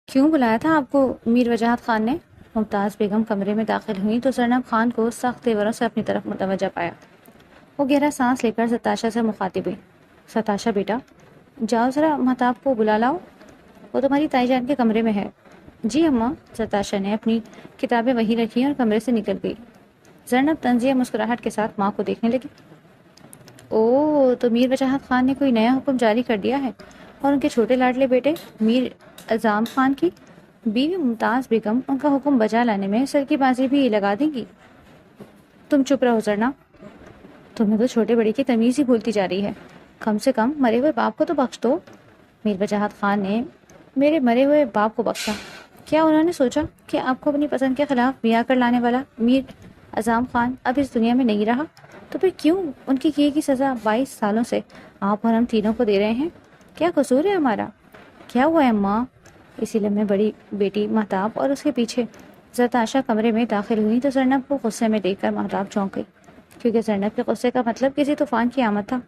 کیوں بلایا تھا آپ کو میر وجاہت خان نے؟ ممتاز بیگم کمرے میں داخل ہوئی تو زینب خان کو سخت تیوروں سے اپنی طرف متوجہ پایا۔ وہ گہرا سانس لے کر ستاشا سے مخاطب ہوئی۔ ستاشا بیٹا، جاؤ ذرا مہتاب کو بلا لاؤ، وہ تمہاری تائی جان کے کمرے میں ہے۔ جی اماں۔ ستاشا نے اپنی کتابیں وہیں رکھی اور کمرے سے نکل گئی۔ زینب طنزیہ مسکراہٹ کے ساتھ ماں کو دیکھنے لگی۔ او، تو میر وجاہت خان نے کوئی نیا حکم جاری کر دیا ہے اور ان کے چھوٹے لاڈلے بیٹے میر اعظم خان کی بیوی ممتاز بیگم ان کا حکم بجا لانے میں سر کی بازی بھی لگا دیں گی۔ تم چپ رہو زرنا، تمہیں تو چھوٹے بڑے کی تمیز ہی بھولتی جا رہی ہے۔ کم سے کم مرے ہوئے باپ کو تو بخش دو۔ میر وجاہت خان نے میرے مرے ہوئے باپ کو بخشا؟ کیا انہوں نے سوچا کہ آپ کو اپنی پسند کے خلاف بیاہ کر لانے والا میر اعظم خان اب اس دنیا میں نہیں رہا؟ تو پھر کیوں ان کی کیے کی سزا 22 سالوں سے آپ اور ہم تینوں کو دے رہے ہیں؟ کیا قصور ہے ہمارا؟ کیا ہوا ہے اماں؟ اسی لمحے بڑی بیٹی مہتاب اور اس کے پیچھے زرتاشا کمرے میں داخل ہوئی تو زینب کو غصے میں دیکھ کر مہتاب چونک گئی، کیونکہ زینب کے غصے کا مطلب کسی طوفان کی آمد تھا۔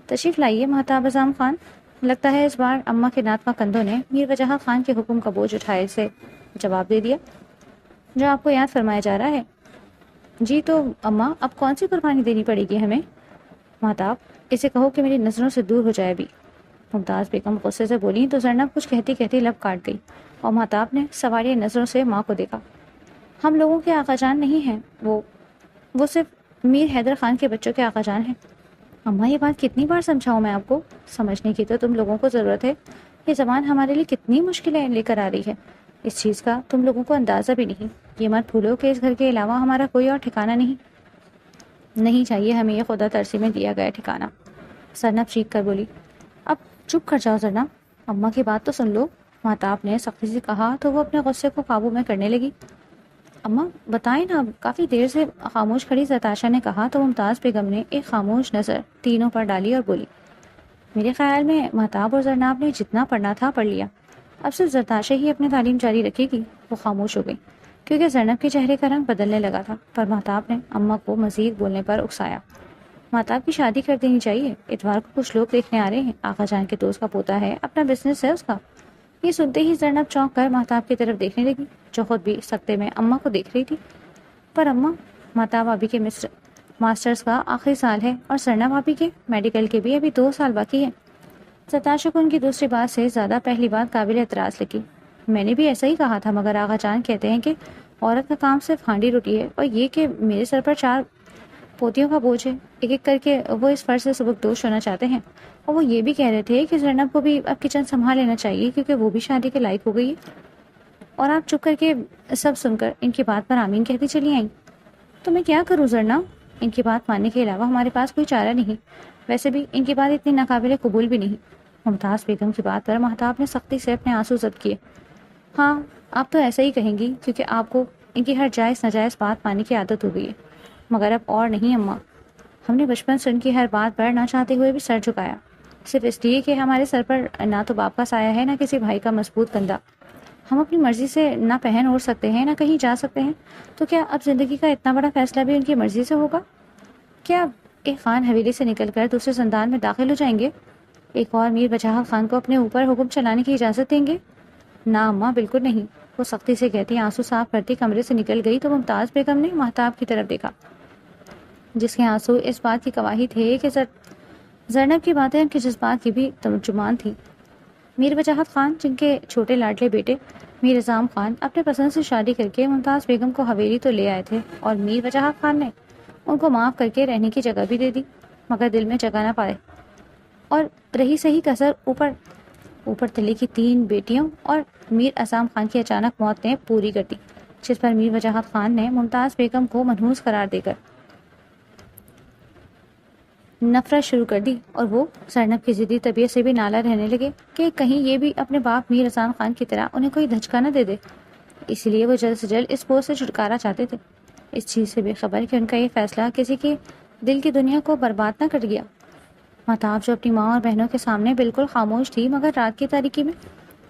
تشریف لائیے مہتاب اعظم خان۔ لگتا ہے اس بار اماں کے ناتمہ کندھوں نے میر وجاہت خان کے حکم کا بوجھ اٹھائے سے جواب دے دیا جو آپ کو یاد فرمایا جا رہا ہے۔ جی تو اماں، اب کون سی قربانی دینی پڑے گی ہمیں؟ مہتاب، اسے کہو کہ میری نظروں سے دور ہو جائے بھی۔ ممتاز بیگم غصے سے بولی تو زینب کچھ کہتی کہتی لب کاٹ گئی اور مہتاب نے سواریہ نظروں سے ماں کو دیکھا۔ ہم لوگوں کے آقا جان نہیں ہیں وہ صرف میر حیدر خان کے بچوں کے آقا جان ہیں۔ اماں، یہ بات کتنی بار سمجھاؤں میں آپ کو؟ سمجھنے کی تو تم لوگوں کو ضرورت ہے۔ یہ زبان ہمارے لیے کتنی مشکلیں لے کر آ رہی ہے، اس چیز کا تم لوگوں کو اندازہ بھی نہیں۔ یہ مت بھولو کہ اس گھر کے علاوہ ہمارا کوئی اور ٹھکانہ نہیں چاہیے ہمیں یہ خدا ترسی میں دیا گیا ٹھکانہ۔ زینب چیخ کر بولی۔ اب چپ کر جاؤ زینب، اماں کی بات تو سن لو، مہتاب نے سختی سے کہا تو وہ اپنے غصے کو قابو میں کرنے لگی۔ اماں بتائیں نا، کافی دیر سے خاموش کھڑی زرتاشا نے کہا تو ممتاز بیگم نے ایک خاموش نظر تینوں پر ڈالی اور بولی، میرے خیال میں مہتاب اور زرناب نے جتنا پڑھنا تھا پڑھ لیا، اب صرف زرتاشا ہی اپنی تعلیم جاری رکھے گی۔ وہ خاموش ہو گئی کیونکہ زینب کے چہرے کا رنگ بدلنے لگا تھا، پر مہتاب نے اماں کو مزید بولنے پر اکسایا۔ مہتاب کی شادی کر دینی چاہیے، اتوار کو کچھ لوگ دیکھنے آ رہے ہیں، آقا جان کے دوست کا پوتا ہے، اپنا بزنس ہے اس کا۔ یہ سنتے ہی زینب چونک کر مہتاب کی طرف دیکھنے لگی جو خود بھی سکتے میں اماں کو دیکھ رہی تھی۔ پر اماں، مہتاب بھابھی کے ماسٹرز کا آخری سال ہے اور سرنا بھابھی کے میڈیکل کے بھی ابھی 2 سال باقی ہے۔ ستاشا کو ان کی دوسری بات سے زیادہ پہلی بات قابل اعتراض لگی۔ میں نے بھی ایسا ہی کہا تھا، مگر آقا جان کہتے ہیں کہ عورت کا کام صرف ہانڈی روٹی ہے، اور یہ کہ میرے سر پر 4 پوتیوں کا بوجھ ہے، ایک ایک کر کے وہ اس فرض سے سبکدوش ہونا چاہتے ہیں۔ اور وہ یہ بھی کہہ رہے تھے کہ زینب کو بھی اب کچن سنبھال لینا چاہیے کیونکہ وہ بھی شادی کے لائق ہو گئی ہے۔ اور آپ چپ کر کے سب سن کر ان کی بات پر آمین کہتی چلی آئیں۔ تو میں کیا کروں زرنا؟ ان کی بات ماننے کے علاوہ ہمارے پاس کوئی چارہ نہیں، ویسے بھی ان کی بات اتنی ناقابل قبول بھی نہیں۔ ممتاز بیگم کی بات پر مہتاب نے سختی سے اپنے آنسو ضبط کیے۔ ہاں، آپ تو ایسا ہی کہیں گی کیونکہ آپ کو ان کی ہر جائز ناجائز بات ماننے کی عادت ہو گئی ہے، مگر اب اور نہیں اماں۔ ہم نے بچپن سے ان کی ہر بات پر نہ چاہتے ہوئے بھی سر جھکایا، صرف اس لیے کہ ہمارے سر پر نہ تو باپ کا سایہ ہے، نہ کسی بھائی کا مضبوط کندھا۔ ہم اپنی مرضی سے نہ پہن اوڑھ سکتے ہیں، نہ کہیں جا سکتے ہیں، تو کیا اب زندگی کا اتنا بڑا فیصلہ بھی ان کی مرضی سے ہوگا؟ کیا ایک خان حویلی سے نکل کر دوسرے زندان میں داخل ہو جائیں گے؟ ایک اور میر وجاہت خان کو اپنے اوپر حکم چلانے کی اجازت دیں گے؟ نہ اماں، بالکل نہیں۔ وہ سختی سے کہتی آنسو صاف کرتی کمرے سے نکل گئی تو ممتاز بیگم نے مہتاب کی طرف دیکھا جس کے آنسو اس بات کی گواہی تھے کہ زینب کی باتیں ان کے جذبات کی بھی ترجمان تھیں۔ میر وجاہت خان، جن کے چھوٹے لاڈلے بیٹے میر اعظم خان اپنے پسند سے شادی کر کے ممتاز بیگم کو حویلی تو لے آئے تھے، اور میر وجاہت خان نے ان کو معاف کر کے رہنے کی جگہ بھی دے دی، مگر دل میں جگہ نہ پائے۔ اور رہی صحیح کسر اوپر تلے کی 3 بیٹیوں اور میر اعظم خان کی اچانک موت نے پوری کر دی، جس پر میر وجاہت خان نے ممتاز بیگم کو منحوس قرار دے کر نفرت شروع کر دی، اور وہ زینب کی ضدی طبیعت سے بھی نالا رہنے لگے کہ کہیں یہ بھی اپنے باپ میر اعظم خان کی طرح انہیں کوئی دھچکا نہ دے دے۔ اسی لیے وہ جلد سے جلد اس بوجھ سے چھٹکارا چاہتے تھے، اس چیز سے بے خبر کہ ان کا یہ فیصلہ کسی کے دل کی دنیا کو برباد نہ کر گیا۔ مہتاب جو اپنی ماں اور بہنوں کے سامنے بالکل خاموش تھی، مگر رات کی تاریکی میں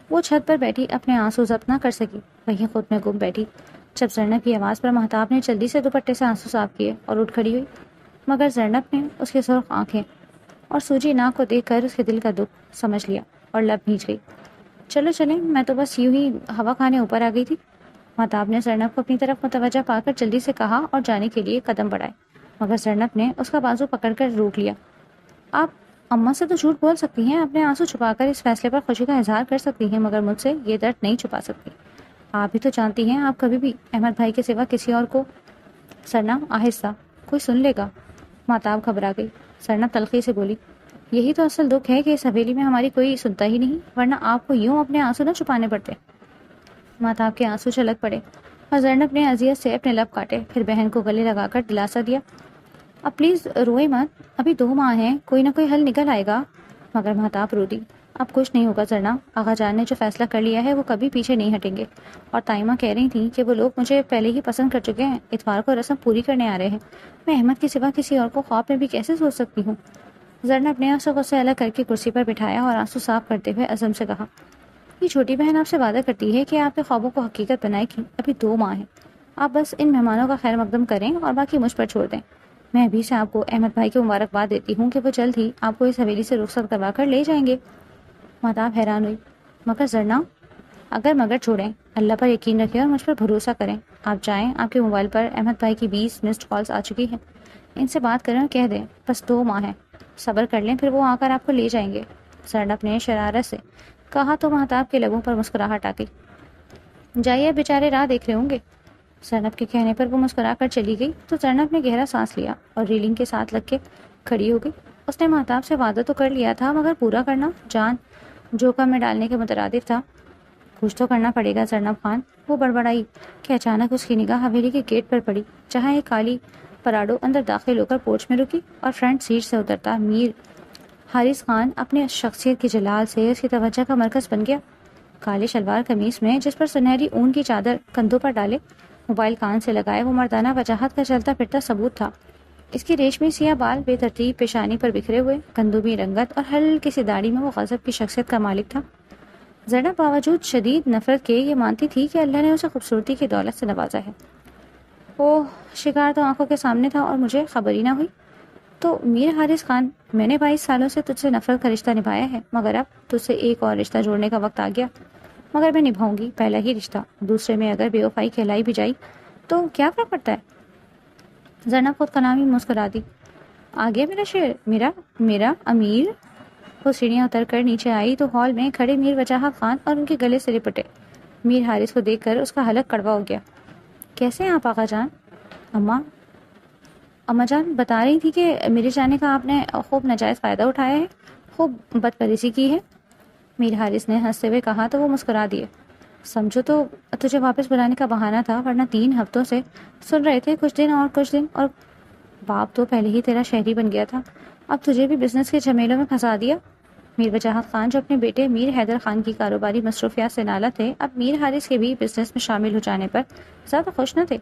وہ چھت پر بیٹھی اپنے آنسو ضبط نہ کر سکی، وہیں خود میں گم بیٹھی۔ جب زینب کی آواز پر مہتاب نے جلدی سے دوپٹے سے آنسو صاف کیے اور اٹھ کھڑی ہوئی، مگر زینب نے اس کی سرخ آنکھیں اور سوجی ناک کو دیکھ کر اس کے دل کا دکھ سمجھ لیا اور لب بھیج گئی۔ چلو چلیں، میں تو بس یوں ہی ہوا کھانے اوپر آ گئی تھی۔ مہتاب نے زرنب کو اپنی طرف متوجہ پا کر جلدی سے کہا اور جانے کے لیے قدم بڑھائے، مگر زرنب نے اس کا بازو پکڑ کر روک لیا۔ آپ اماں سے تو جھوٹ بول سکتی ہیں، اپنے آنسو چھپا کر اس فیصلے پر خوشی کا اظہار کر سکتی ہیں، مگر مجھ سے یہ درد نہیں چھپا سکتی۔ آپ بھی تو جانتی ہیں آپ کبھی بھی احمد بھائی کے سوا کسی اور کو۔ سرنب آہستہ، کوئی سن لے گا۔ مہتاب گھبرا گئی۔ سرنب تلخی سے بولی، یہی تو اصل دکھ ہے کہ اس حویلی میں ہماری کوئی سنتا ہی نہیں، ورنہ آپ کو یوں اپنے آنسو نہ چھپانے پڑتے۔ مہتاب کے آنسو چھلک پڑے اور زرنب نے اذیت سے اپنے لب کاٹے، پھر بہن کو گلے لگا کر دلاسا دیا، اب پلیز روئے مت، ابھی 2 ماہ ہیں، کوئی نہ کوئی حل نکل آئے گا۔ مگر مہتاب رو دی۔ اب کچھ نہیں ہوگا زرنا، آغا جان نے جو فیصلہ کر لیا ہے وہ کبھی پیچھے نہیں ہٹیں گے، اور تائمہ کہہ رہی تھیں کہ وہ لوگ مجھے پہلے ہی پسند کر چکے ہیں، اتوار کو رسم پوری کرنے آ رہے ہیں، میں احمد کے سوا کسی اور کو خواب میں بھی کیسے سوچ سکتی ہوں۔ زرنب نے اسے غصے الگ کر کے کرسی پر بٹھایا اور آنسو صاف کرتے ہوئے عزم سے کہا، یہ چھوٹی بہن آپ سے وعدہ کرتی ہے کہ آپ کے خوابوں کو حقیقت بنائے گی، ابھی 2 ماہ ہیں، آپ بس ان مہمانوں کا خیر مقدم کریں اور باقی مجھ پر چھوڑ دیں۔ میں ابھی سے آپ کو احمد بھائی کی مبارکباد دیتی ہوں کہ وہ جلد ہی آپ کو اس حویلی سے رخصت کروا کر لے جائیں گے۔ مہتاب حیران ہوئی، مگر زرنا، اگر مگر چھوڑیں، اللہ پر یقین رکھیں اور مجھ پر بھروسہ کریں، آپ جائیں، آپ کے موبائل پر احمد بھائی کی 20 مسڈ کالز آ چکی ہیں، ان سے بات کریں اور کہہ دیں بس 2 ماہ ہیں، صبر کر لیں، پھر وہ آ کر آپ کو لے جائیں گے۔ زرنب نے شرارت سے کہا تو مہتاب کے لبوں پر مسکراہٹ آ گئی۔ جائیے، بیچارے راہ دیکھ رہے ہوں گے۔ زرنب کے کہنے پر وہ مسکرا کر چلی گئی تو زرنب نے گہرا سانس لیا اور ریلنگ کے ساتھ لگ کے کھڑی ہو گئی۔ اس نے مہتاب سے وعدہ تو کر لیا تھا، مگر پورا کرنا جان جوکا میں ڈالنے کے مترادف تھا۔ کچھ تو کرنا پڑے گا زرنب خان۔ وہ بڑبڑائی کہ اچانک اس کی نگاہ حویلی کے گیٹ پر پڑی، جہاں ایک کالی پراڈو اندر داخل ہو کر پورچ میں رکی اور فرنٹ سیٹ سے اترتا میر حارث خان اپنے شخصیت کی جلال سے اس کی توجہ کا مرکز بن گیا۔ کالے شلوار قمیص میں، جس پر سنہری اون کی چادر کندھوں پر ڈالے، موبائل کان سے لگائے، وہ مردانہ وجاہت کا چلتا پھرتا ثبوت تھا۔ اس کی ریشمی سیاہ بال بے ترتیب پیشانی پر بکھرے ہوئے، گندمی رنگت اور ہلکی سی داڑھی میں وہ غضب کی شخصیت کا مالک تھا۔ زرنب باوجود شدید نفرت کے یہ مانتی تھی کہ اللہ نے اسے خوبصورتی کی دولت سے نوازا ہے۔ اوہ، شکار تو آنکھوں کے سامنے تھا اور مجھے خبر ہی نہ ہوئی۔ تو میر حارث خان، میں نے 22 سالوں سے تجھ سے نفرت کا رشتہ نبھایا ہے، مگر اب تجھ سے ایک اور رشتہ جوڑنے کا وقت آ گیا، مگر میں نبھاؤں گی پہلا ہی رشتہ، دوسرے میں اگر بے وفائی کہلائی بھی جائی تو کیا فرق پڑتا ہے۔ زرنب خود کلامی مسکرا دی۔ آ گیا میرا شعر، میرا امیر۔ وہ سیڑھیاں اتر کر نیچے آئی تو ہال میں کھڑے میر وجاہت خان اور ان کے گلے سے لپٹے۔ میر حارث کو دیکھ کر اس کا حلق کڑوا ہو گیا۔ کیسے ہیں آپ آقا جان؟ اماں جان بتا رہی تھی کہ میرے جانے کا آپ نے خوب ناجائز فائدہ اٹھایا ہے، خوب بدپریسی کی ہے۔ میر حارث نے ہنستے ہوئے کہا تو وہ مسکرا دیے۔ سمجھو تو تجھے واپس بلانے کا بہانہ تھا، ورنہ 3 ہفتوں سے سن رہے تھے کچھ دن اور باپ تو پہلے ہی تیرا شہری بن گیا تھا، اب تجھے بھی بزنس کے جھمیلوں میں پھنسا دیا۔ میر وجاہت خان جو اپنے بیٹے میر حیدر خان کی کاروباری مصروفیات سے نالاں تھے، اب میر حارث کے بھی بزنس میں شامل ہو جانے پر زیادہ خوش نہ تھے،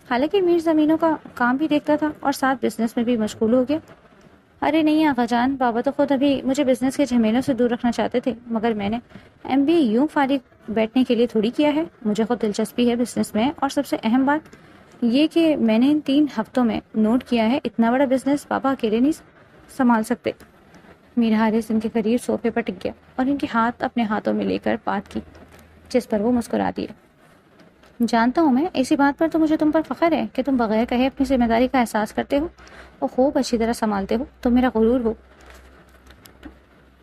حالانکہ میر زمینوں کا کام بھی دیکھتا تھا اور ساتھ بزنس میں بھی مشغول ہو گیا۔ ارے نہیں آقا جان، بابا تو خود ابھی مجھے بزنس کے جھمیلوں سے دور رکھنا چاہتے تھے، مگر میں نے MBA یوں فارغ بیٹھنے کے لیے تھوڑی کیا ہے، مجھے خود دلچسپی ہے بزنس میں، اور سب سے اہم بات یہ کہ میں نے ان 3 ہفتوں میں نوٹ کیا ہے اتنا بڑا بزنس بابا اکیلے نہیں سنبھال سکتے۔ میر حارث ان کے قریب صوفے پر ٹک گیا اور ان کے ہاتھ اپنے ہاتھوں میں لے کر بات کی، جس پر وہ مسکرا دیے۔ جانتا ہوں میں، اسی بات پر تو مجھے تم پر فخر ہے کہ تم بغیر کہے اپنی ذمہ داری کا احساس کرتے ہو اور خوب اچھی طرح سنبھالتے ہو، تم میرا غرور ہو۔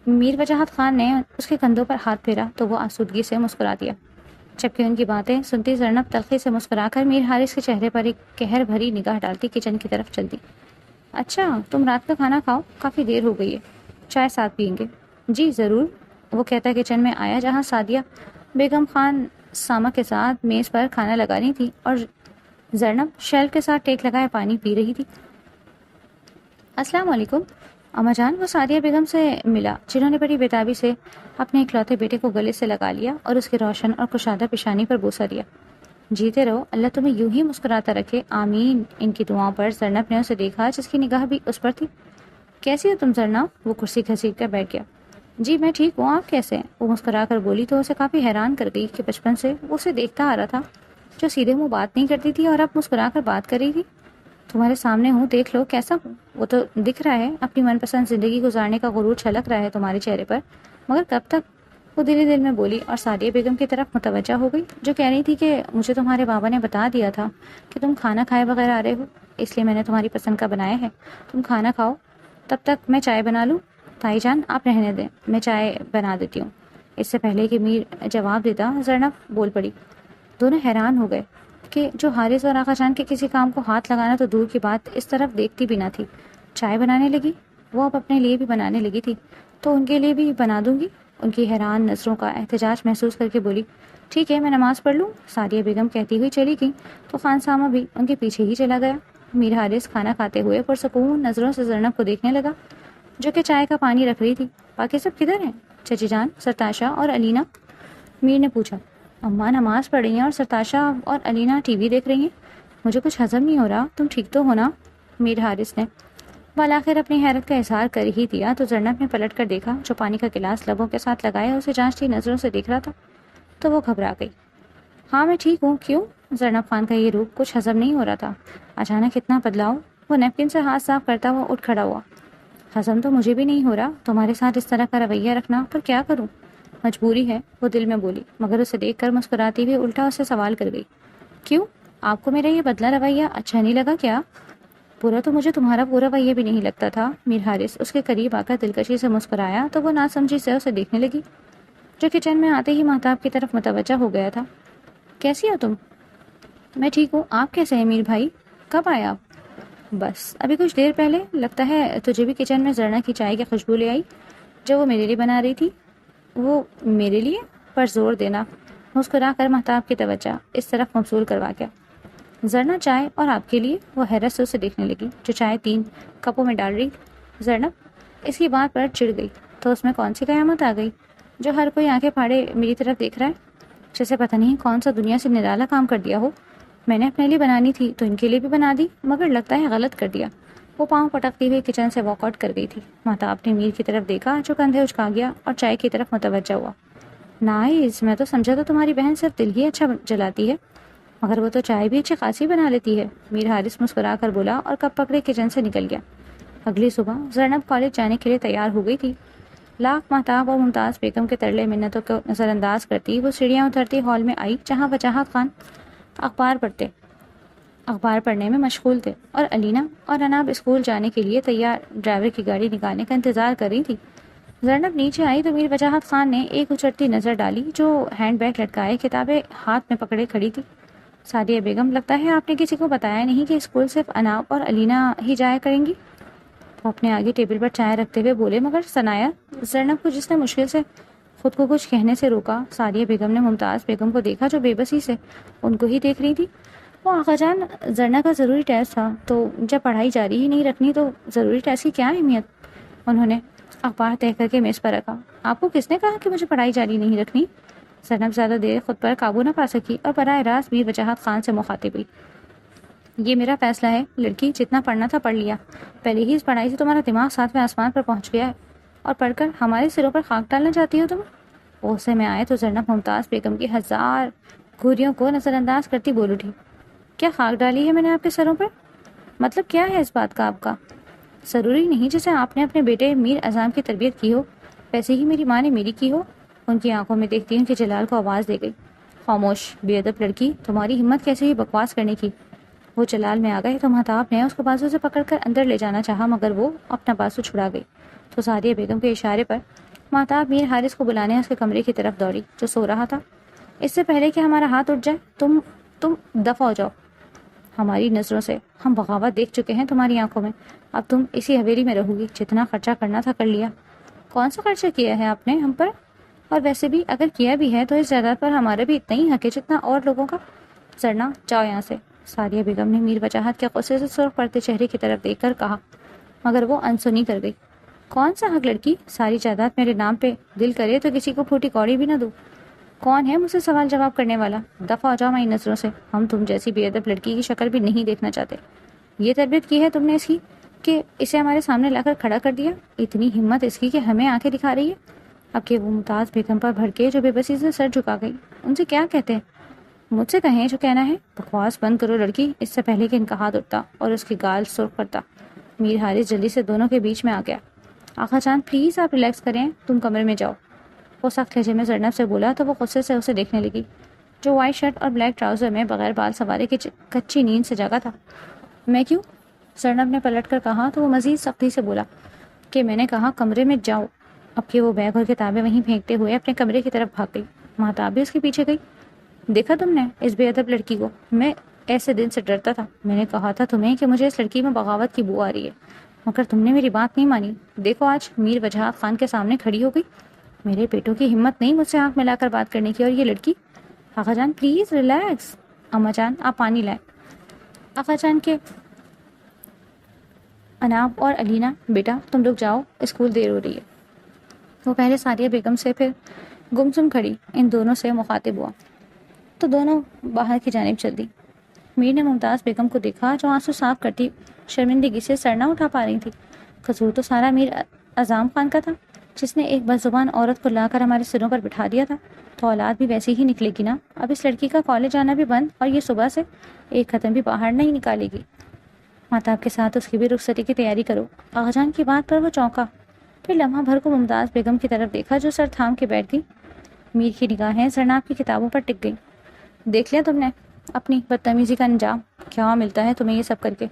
میر وجاہت خان نے اس کے کندھوں پر ہاتھ پھیرا تو وہ آسودگی سے مسکرا دیا، جبکہ ان کی باتیں سنتی زرنب تلخی سے مسکرا کر میر حارث کے چہرے پر ایک قہر بھری نگاہ ڈالتی کچن کی طرف چل دی۔ اچھا، تم رات کا کھانا کھاؤ، کافی دیر ہو گئی ہے، چائے ساتھ پئیں گے؟ جی ضرور، وہ کہتا کچن میں آیا، جہاں سعدیہ بیگم خان سامہ کے ساتھ میز پر کھانا لگا رہی تھی اور زرنب شیلف کے ساتھ ٹیک لگائے پانی پی رہی تھی۔ السلام علیکم اماں جان، وہ سعدیہ بیگم سے ملا، جنہوں نے بڑی بےتابی سے اپنے اکلوتے بیٹے کو گلے سے لگا لیا اور اس کے روشن اور کشادہ پیشانی پر بوسہ دیا۔ جیتے رہو، اللہ تمہیں یوں ہی مسکراتا رکھے، آمین۔ ان کی دعاؤں پر زرنب نے اسے دیکھا، جس کی نگاہ بھی اس پر تھی۔ کیسی ہو تم زرنب؟ وہ کرسی گھسیٹ کر بیٹھ گیا۔ جی میں ٹھیک ہوں، آپ کیسے ہیں؟ وہ مسکرا کر بولی تو اسے کافی حیران کر گئی کہ بچپن سے وہ اسے دیکھتا آ رہا تھا، جو سیدھے منہ بات نہیں کرتی تھی اور اب مسکرا کر بات کر رہی تھی۔ تمہارے سامنے ہوں، دیکھ لو کیسا ہوں۔ وہ تو دکھ رہا ہے، اپنی من پسند زندگی گزارنے کا غرور چھلک رہا ہے تمہارے چہرے پر، مگر کب تک؟ وہ دل ہی دل میں بولی اور سعدیہ بیگم کی طرف متوجہ ہو گئی، جو کہہ رہی تھی کہ مجھے تمہارے بابا نے بتا دیا تھا کہ تم کھانا کھائے بغیر آ رہے ہو، اس لیے میں نے تمہاری پسند کا بنایا ہے، تم کھانا کھاؤ، تب تک میں چائے بنا لوں۔ تائی جان آپ رہنے دیں، میں چائے بنا دیتی ہوں۔ اس سے پہلے کہ میر جواب دیتا زینب بول پڑی۔ دونوں حیران ہو گئے کہ جو حارث اور آقا جان کے کسی کام کو ہاتھ لگانا تو دور کی بات، اس طرف دیکھتی بھی نہ تھی، چائے بنانے لگی۔ وہ اب اپنے لیے بھی بنانے لگی تھی تو ان کے لیے بھی بنا دوں گی۔ ان کی حیران نظروں کا احتجاج محسوس کر کے بولی، ٹھیک ہے میں نماز پڑھ لوں۔ سعدیہ بیگم کہتی ہوئی چلی گئی تو خان سامہ بھی ان کے پیچھے ہی چلا گیا۔ میر حارث کھانا کھاتے ہوئے پرسکون نظروں سے زینب کو دیکھنے لگا، جو کہ چائے کا پانی رکھ رہی تھی۔ باقی سب کدھر ہیں؟ چچی جان، سرتاشا اور علینا؟ میر نے پوچھا۔ اماں نماز پڑھ رہی ہیں اور سرتاشا اور علینا ٹی وی دیکھ رہی ہیں۔ مجھے کچھ ہضم نہیں ہو رہا، تم ٹھیک تو ہو نا؟ میر حارث نے بالآخر اپنی حیرت کا اظہار کر ہی دیا تو زینب نے پلٹ کر دیکھا، جو پانی کا گلاس لبوں کے ساتھ لگائے اسے جانچتی نظروں سے دیکھ رہا تھا، تو وہ گھبرا گئی۔ ہاں میں ٹھیک ہوں، کیوں؟ زینب خان کا یہ روپ کچھ ہضم نہیں ہو رہا تھا، اچانک اتنا بدلاؤ۔ وہ نیپکن سے ہاتھ صاف کرتا ہوا اٹھ کھڑا ہوا۔ ہضم تو مجھے بھی نہیں ہو رہا، تمہارے ساتھ اس طرح کا رویہ رکھنا، پر کیا کروں، مجبوری ہے، وہ دل میں بولی، مگر اسے دیکھ کر مسکراتی ہوئی الٹا اسے سوال کر گئی، کیوں؟ آپ کو میرا یہ بدلا رویہ اچھا نہیں لگا کیا؟ برا تو مجھے تمہارا برا رویہ بھی نہیں لگتا تھا۔ میر حارث اس کے قریب آ کر دلکشی سے مسکرایا تو وہ ناسمجھی سے اسے دیکھنے لگی، جو کچن میں آتے ہی مہتاب کی طرف متوجہ ہو گیا تھا۔ کیسی ہو تم؟ میں ٹھیک ہوں، آپ کیسے ہیں میر بھائی؟ کب آئے آپ؟ بس ابھی کچھ دیر پہلے۔ لگتا ہے تجھے بھی کچن میں زرنا کی چائے کی خوشبو لے آئی جو وہ میرے لیے بنا رہی تھی۔ وہ میرے لیے؟ پر زور دینا، مسکرا کر مہتاب کی توجہ اس طرف مبذول کروا گیا۔ زرنا چائے اور آپ کے لیے؟ وہ حیرت سے اسے دیکھنے لگی، جو چائے 3 کپوں میں ڈال رہی۔ زینب اس کی بات پر چڑ گئی، تو اس میں کون سی قیامت آ گئی جو ہر کوئی آنکھیں پھاڑے میری طرف دیکھ رہا ہے، جیسے پتہ نہیں کون سا دنیا سے نرالا کام کر دیا ہو۔ میں نے اپنے لیے بنانی تھی تو ان کے لیے بھی بنا دی، مگر لگتا ہے غلط کر دیا۔ وہ پاؤں پٹکتی ہوئی کچن سے واک آؤٹ کر گئی تھی۔ مہتاب نے میر کی طرف دیکھا، جو کندھے اچکا گیا اور چائے کی طرف متوجہ ہوا۔ نائس، میں تو سمجھا تو تمہاری بہن صرف دل ہی اچھا جلاتی ہے، مگر وہ تو چائے بھی اچھی خاصی بنا لیتی ہے۔ میر حارث مسکرا کر بولا اور کپ پکڑے کچن سے نکل گیا۔ اگلی صبح زینب کالج جانے کے لیے تیار ہو گئی تھی۔ لاکھ مہتاب اور ممتاز بیگم کے ترلے منتوں کو نظر انداز کرتی وہ سیڑھیاں اترتی ہال میں آئی، جہاں وجاہت خان اخبار پڑھنے میں مشغول تھے اور علینا اور اناب اسکول جانے کے لیے تیار ڈرائیور کی گاڑی نکالنے کا انتظار کر رہی تھی۔ زینب نیچے آئی تو میر وجاہت خان نے ایک اچھڑتی نظر ڈالی، جو ہینڈ بیگ لٹکائے کتابیں ہاتھ میں پکڑے کھڑی تھی۔ سعدیہ بیگم، لگتا ہے آپ نے کسی کو بتایا نہیں کہ اسکول صرف اناب اور علینا ہی جایا کریں گی؟ وہ اپنے آگے ٹیبل پر چائے رکھتے ہوئے بولے، مگر ثنایا؟ زینب کو جس نے مشکل سے خود کو کچھ کہنے سے روکا۔ سعدیہ بیگم نے ممتاز بیگم کو دیکھا، جو بے بسی سے ان کو ہی دیکھ رہی تھی۔ وہ آقا جان، زرنا کا ضروری ٹیسٹ تھا، تو جب پڑھائی جاری ہی نہیں رکھنی تو ضروری ٹیسٹ کی کیا اہمیت؟ انہوں نے اخبار تہہ کر کے میز پر رکھا۔ آپ کو کس نے کہا کہ مجھے پڑھائی جاری نہیں رکھنی؟ زینب زیادہ دیر خود پر قابو نہ پا سکی اور براہ راست میر وجاہت خان سے مخاطب ہوئی۔ یہ میرا فیصلہ ہے لڑکی، جتنا پڑھنا تھا پڑھ لیا، پہلے ہی اس پڑھائی سے تمہارا دماغ 7ویں آسمان پر پہنچ گیا ہے، اور پڑھ کر ہمارے سروں پر خاک ڈالنا چاہتی ہو تم؟ غصے میں آئے تو زینب ممتاز بیگم کی ہزار گھوریوں کو نظر انداز کرتی بول اٹھی، کیا خاک ڈالی ہے میں نے آپ کے سروں پر؟ مطلب کیا ہے اس بات کا آپ کا؟ ضروری نہیں جیسے آپ نے اپنے بیٹے میر اعظم کی تربیت کی ہو، ویسے ہی میری ماں نے میری کی ہو۔ ان کی آنکھوں میں دیکھتی ان کے جلال کو آواز دے گئی، خاموش بے ادب لڑکی، تمہاری ہمت کیسے ہوئی بکواس کرنے کی؟ وہ جلال میں آ گئے تو مہتاب نے اس کو بازو سے پکڑ کر اندر لے جانا چاہا، مگر وہ اپنا بازو چھڑا گئی تو سعدیہ بیگم کے اشارے پر مہتاب میر حارث کو بلانے اس کے کمرے کی طرف دوڑی، جو سو رہا تھا۔ اس سے پہلے کہ ہمارا ہاتھ اٹھ جائے تم دفع ہو جاؤ ہماری نظروں سے۔ ہم بغاوت دیکھ چکے ہیں تمہاری آنکھوں میں، اب تم اسی حویلی میں رہو گی، جتنا خرچہ کرنا تھا کر لیا۔ کون سا خرچہ کیا ہے آپ نے ہم پر؟ اور ویسے بھی اگر کیا بھی ہے تو اس جائیداد پر ہمارا بھی اتنا ہی حق ہے جتنا اور لوگوں کا۔ زرنا، جاؤ یہاں سے، سعدیہ بیگم نے میر وجاہت کے غصے سے سرخ پڑتے چہرے کی طرف دیکھ کر کہا، مگر وہ انسنی کر گئی۔ کون سا حق لڑکی؟ ساری جائیداد میرے نام پہ، دل کرے تو کسی کو پھوٹی کوڑی بھی نہ دوں۔ کون ہے مجھ سے سوال جواب کرنے والا؟ دفع ہو جاؤ ہماری نظروں سے، ہم تم جیسی بے ادب لڑکی کی شکل بھی نہیں دیکھنا چاہتے۔ یہ تربیت کی ہے تم نے اس کی کہ اسے ہمارے سامنے لا کر کھڑا کر دیا؟ اتنی ہمت اس کی کہ ہمیں آنکھیں دکھا رہی ہے؟ اب کہ وہ ممتاز بیگم پر بھڑکے، جو بے بسی سے سر جھکا گئی، ان سے کیا کہتے ہیں؟ مجھ سے کہیں جو کہنا ہے۔ بکواس بند کرو لڑکی، اس سے پہلے کہ ان کا ہاتھ اٹھتا اور اس کی گال سرخ کرتا۔ میر حارث جلدی سے دونوں کے بیچ میں آ گیا۔ آقا جان پلیز آپ ریلیکس کریں، تم کمرے میں جاؤ۔ وہ سخت لہجے میں زرنب سے بولا تو وہ غصے سے اسے دیکھنے لگی، جو وائٹ شرٹ اور بلیک ٹراؤزر میں بغیر بال سوارے کی کچی نیند سے جاگا تھا۔ میں کیوں؟ زرنب نے پلٹ کر کہا تو وہ مزید سختی سے بولا کہ میں نے کہا کمرے میں جاؤ۔ اب کہ وہ بیگ اور کتابیں وہیں پھینکتے ہوئے اپنے کمرے کی طرف بھاگ گئی۔ مہتاب بھی اس کے پیچھے گئی۔ دیکھا تم نے اس بے ادب لڑکی کو؟ میں ایسے دن سے ڈرتا تھا۔ میں نے کہا تھا تمہیں کہ مجھے اس لڑکی میں بغاوت کی بو آ رہی ہے، مگر تم نے میری بات نہیں مانی۔ دیکھو آج میر وجاہت خان کے سامنے کھڑی ہو گئی۔ میرے بیٹوں کی ہمت نہیں مجھ سے آنکھ ملا کر بات کرنے کی، اور یہ لڑکی۔ آقا جان پلیز ریلیکس۔ اما جان آپ پانی لائیں۔ آقا جان کے اناب اور علینا، بیٹا تم لوگ جاؤ، اسکول دیر ہو رہی ہے۔ وہ پہلے ساریہ بیگم سے پھر گمسم کھڑی ان دونوں سے مخاطب ہوا تو دونوں باہر کی جانب چل دی۔ میر نے ممتاز بیگم کو دیکھا جو آنسو صاف کرتی شرمندگی سے سر نہ اٹھا پا رہی تھی۔ قصور تو سارا میر اعظم خان کا تھا، جس نے ایک بدزبان عورت کو لا کر ہمارے سروں پر بٹھا دیا تھا، تو اولاد بھی ویسی ہی نکلے گی نا۔ اب اس لڑکی کا کالج جانا بھی بند، اور یہ صبح سے ایک ختم بھی باہر نہیں نکالے گی۔ مہتاب کے ساتھ اس کی بھی رخصتی کی تیاری کرو۔ آغا جان کی بات پر وہ چونکا، پھر لمحہ بھر کو ممتاز بیگم کی طرف دیکھا جو سر تھام کے بیٹھ گئی۔ میر کی نگاہیں زرناب کی کتابوں پر ٹک گئی۔ دیکھ لیا تم نے اپنی بدتمیزی کا انجام؟ کیا ملتا ہے تمہیں یہ سب کر کے؟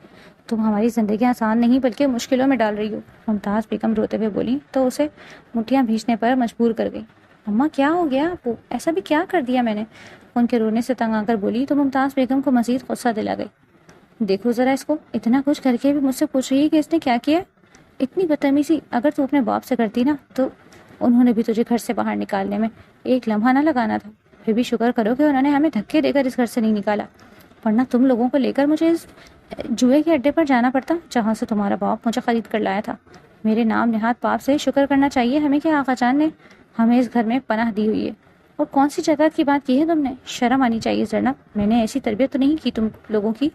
تم ہماری زندگی آسان نہیں بلکہ مشکلوں میں ڈال رہی ہو۔ ممتاز بیگم روتے ہوئے بولی تو اسے مٹھیاں بھیجنے پر مجبور کر گئی۔ اماں کیا ہو گیا آپ کو؟ ایسا بھی کیا کر دیا میں نے؟ ان کے رونے سے تنگ آ کر بولی تو ممتاز بیگم کو مزید غصہ دلا گئی۔ دیکھو ذرا اس کو، اتنا کچھ کر کے بھی مجھ سے پوچھ رہی ہے کہ اس نے کیا کیا؟ اتنی بدتمیزی اگر تو اپنے باپ سے کرتی نا تو انہوں نے بھی تجھے گھر سے باہر نکالنے میں ایک لمحہ نہ لگانا تھا۔ پھر بھی شکر کرو کہ انہوں نے ہمیں دھکے دے کر اس گھر سے نہیں نکالا، ورنہ تم لوگوں کو لے کر مجھے اس جوئے کے اڈے پر جانا پڑتا جہاں سے تمہارا باپ مجھے خرید کر لایا تھا۔ میرے نام نہاد باپ سے شکر کرنا چاہیے ہمیں کہ آقا جان نے ہمیں اس گھر میں پناہ دی ہوئی ہے۔ اور کون سی جائیداد کی بات کی ہے تم نے؟ شرم آنی چاہیے زرنب، میں نے ایسی تربیت تو نہیں کی تم لوگوں کی۔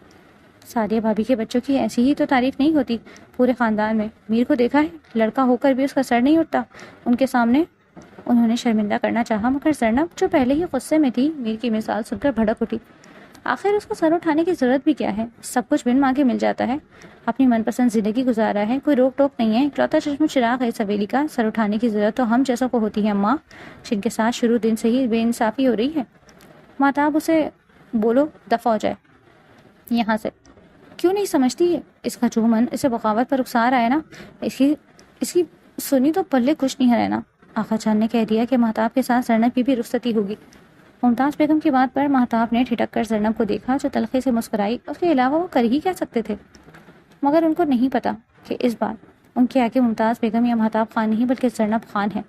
ساریہ بھابھی کے بچوں کی ایسی ہی تو تعریف نہیں ہوتی پورے خاندان میں۔ میر کو دیکھا ہے، لڑکا ہو کر بھی اس کا سر نہیں اٹھتا ان کے سامنے۔ انہوں نے شرمندہ کرنا چاہا، مگر زرنب جو پہلے ہی غصے میں تھی میر کی مثال سن کر بھڑک اٹھی۔ آخر اس کو سر اٹھانے کی ضرورت بھی کیا ہے؟ سب کچھ بن مانگے مل جاتا ہے۔ اپنی من پسند زندگی گزارا ہے، کوئی روک ٹوک نہیں ہے، اکلوتا چشم چراغ ہے اس حویلی کا۔ سر اٹھانے کی ضرورت تو ہم جیسوں کو ہوتی ہے اماں، جن کے ساتھ شروع دن سے ہی بے انصافی ہو رہی ہے۔ مہتاب اسے بولو دفع ہو جائے یہاں سے۔ کیوں نہیں سمجھتی ہے؟ اس کا جو من اسے بغاوت پر اکسا رہا ہے نا، اس کی سنی تو پلے کچھ نہیں رہنا۔ آقا جان نے کہہ دیا کہ مہتاب کے ساتھ زرنب کی بھی رخصتی ہوگی۔ ممتاز بیگم کی بات پر مہتاب نے ٹھٹک کر زرنب کو دیکھا جو تلخی سے مسکرائی۔ اس کے علاوہ وہ کر ہی کیا سکتے تھے؟ مگر ان کو نہیں پتا کہ اس بار ان کے آگے ممتاز بیگم یا مہتاب خان نہیں بلکہ زرنب خان ہے۔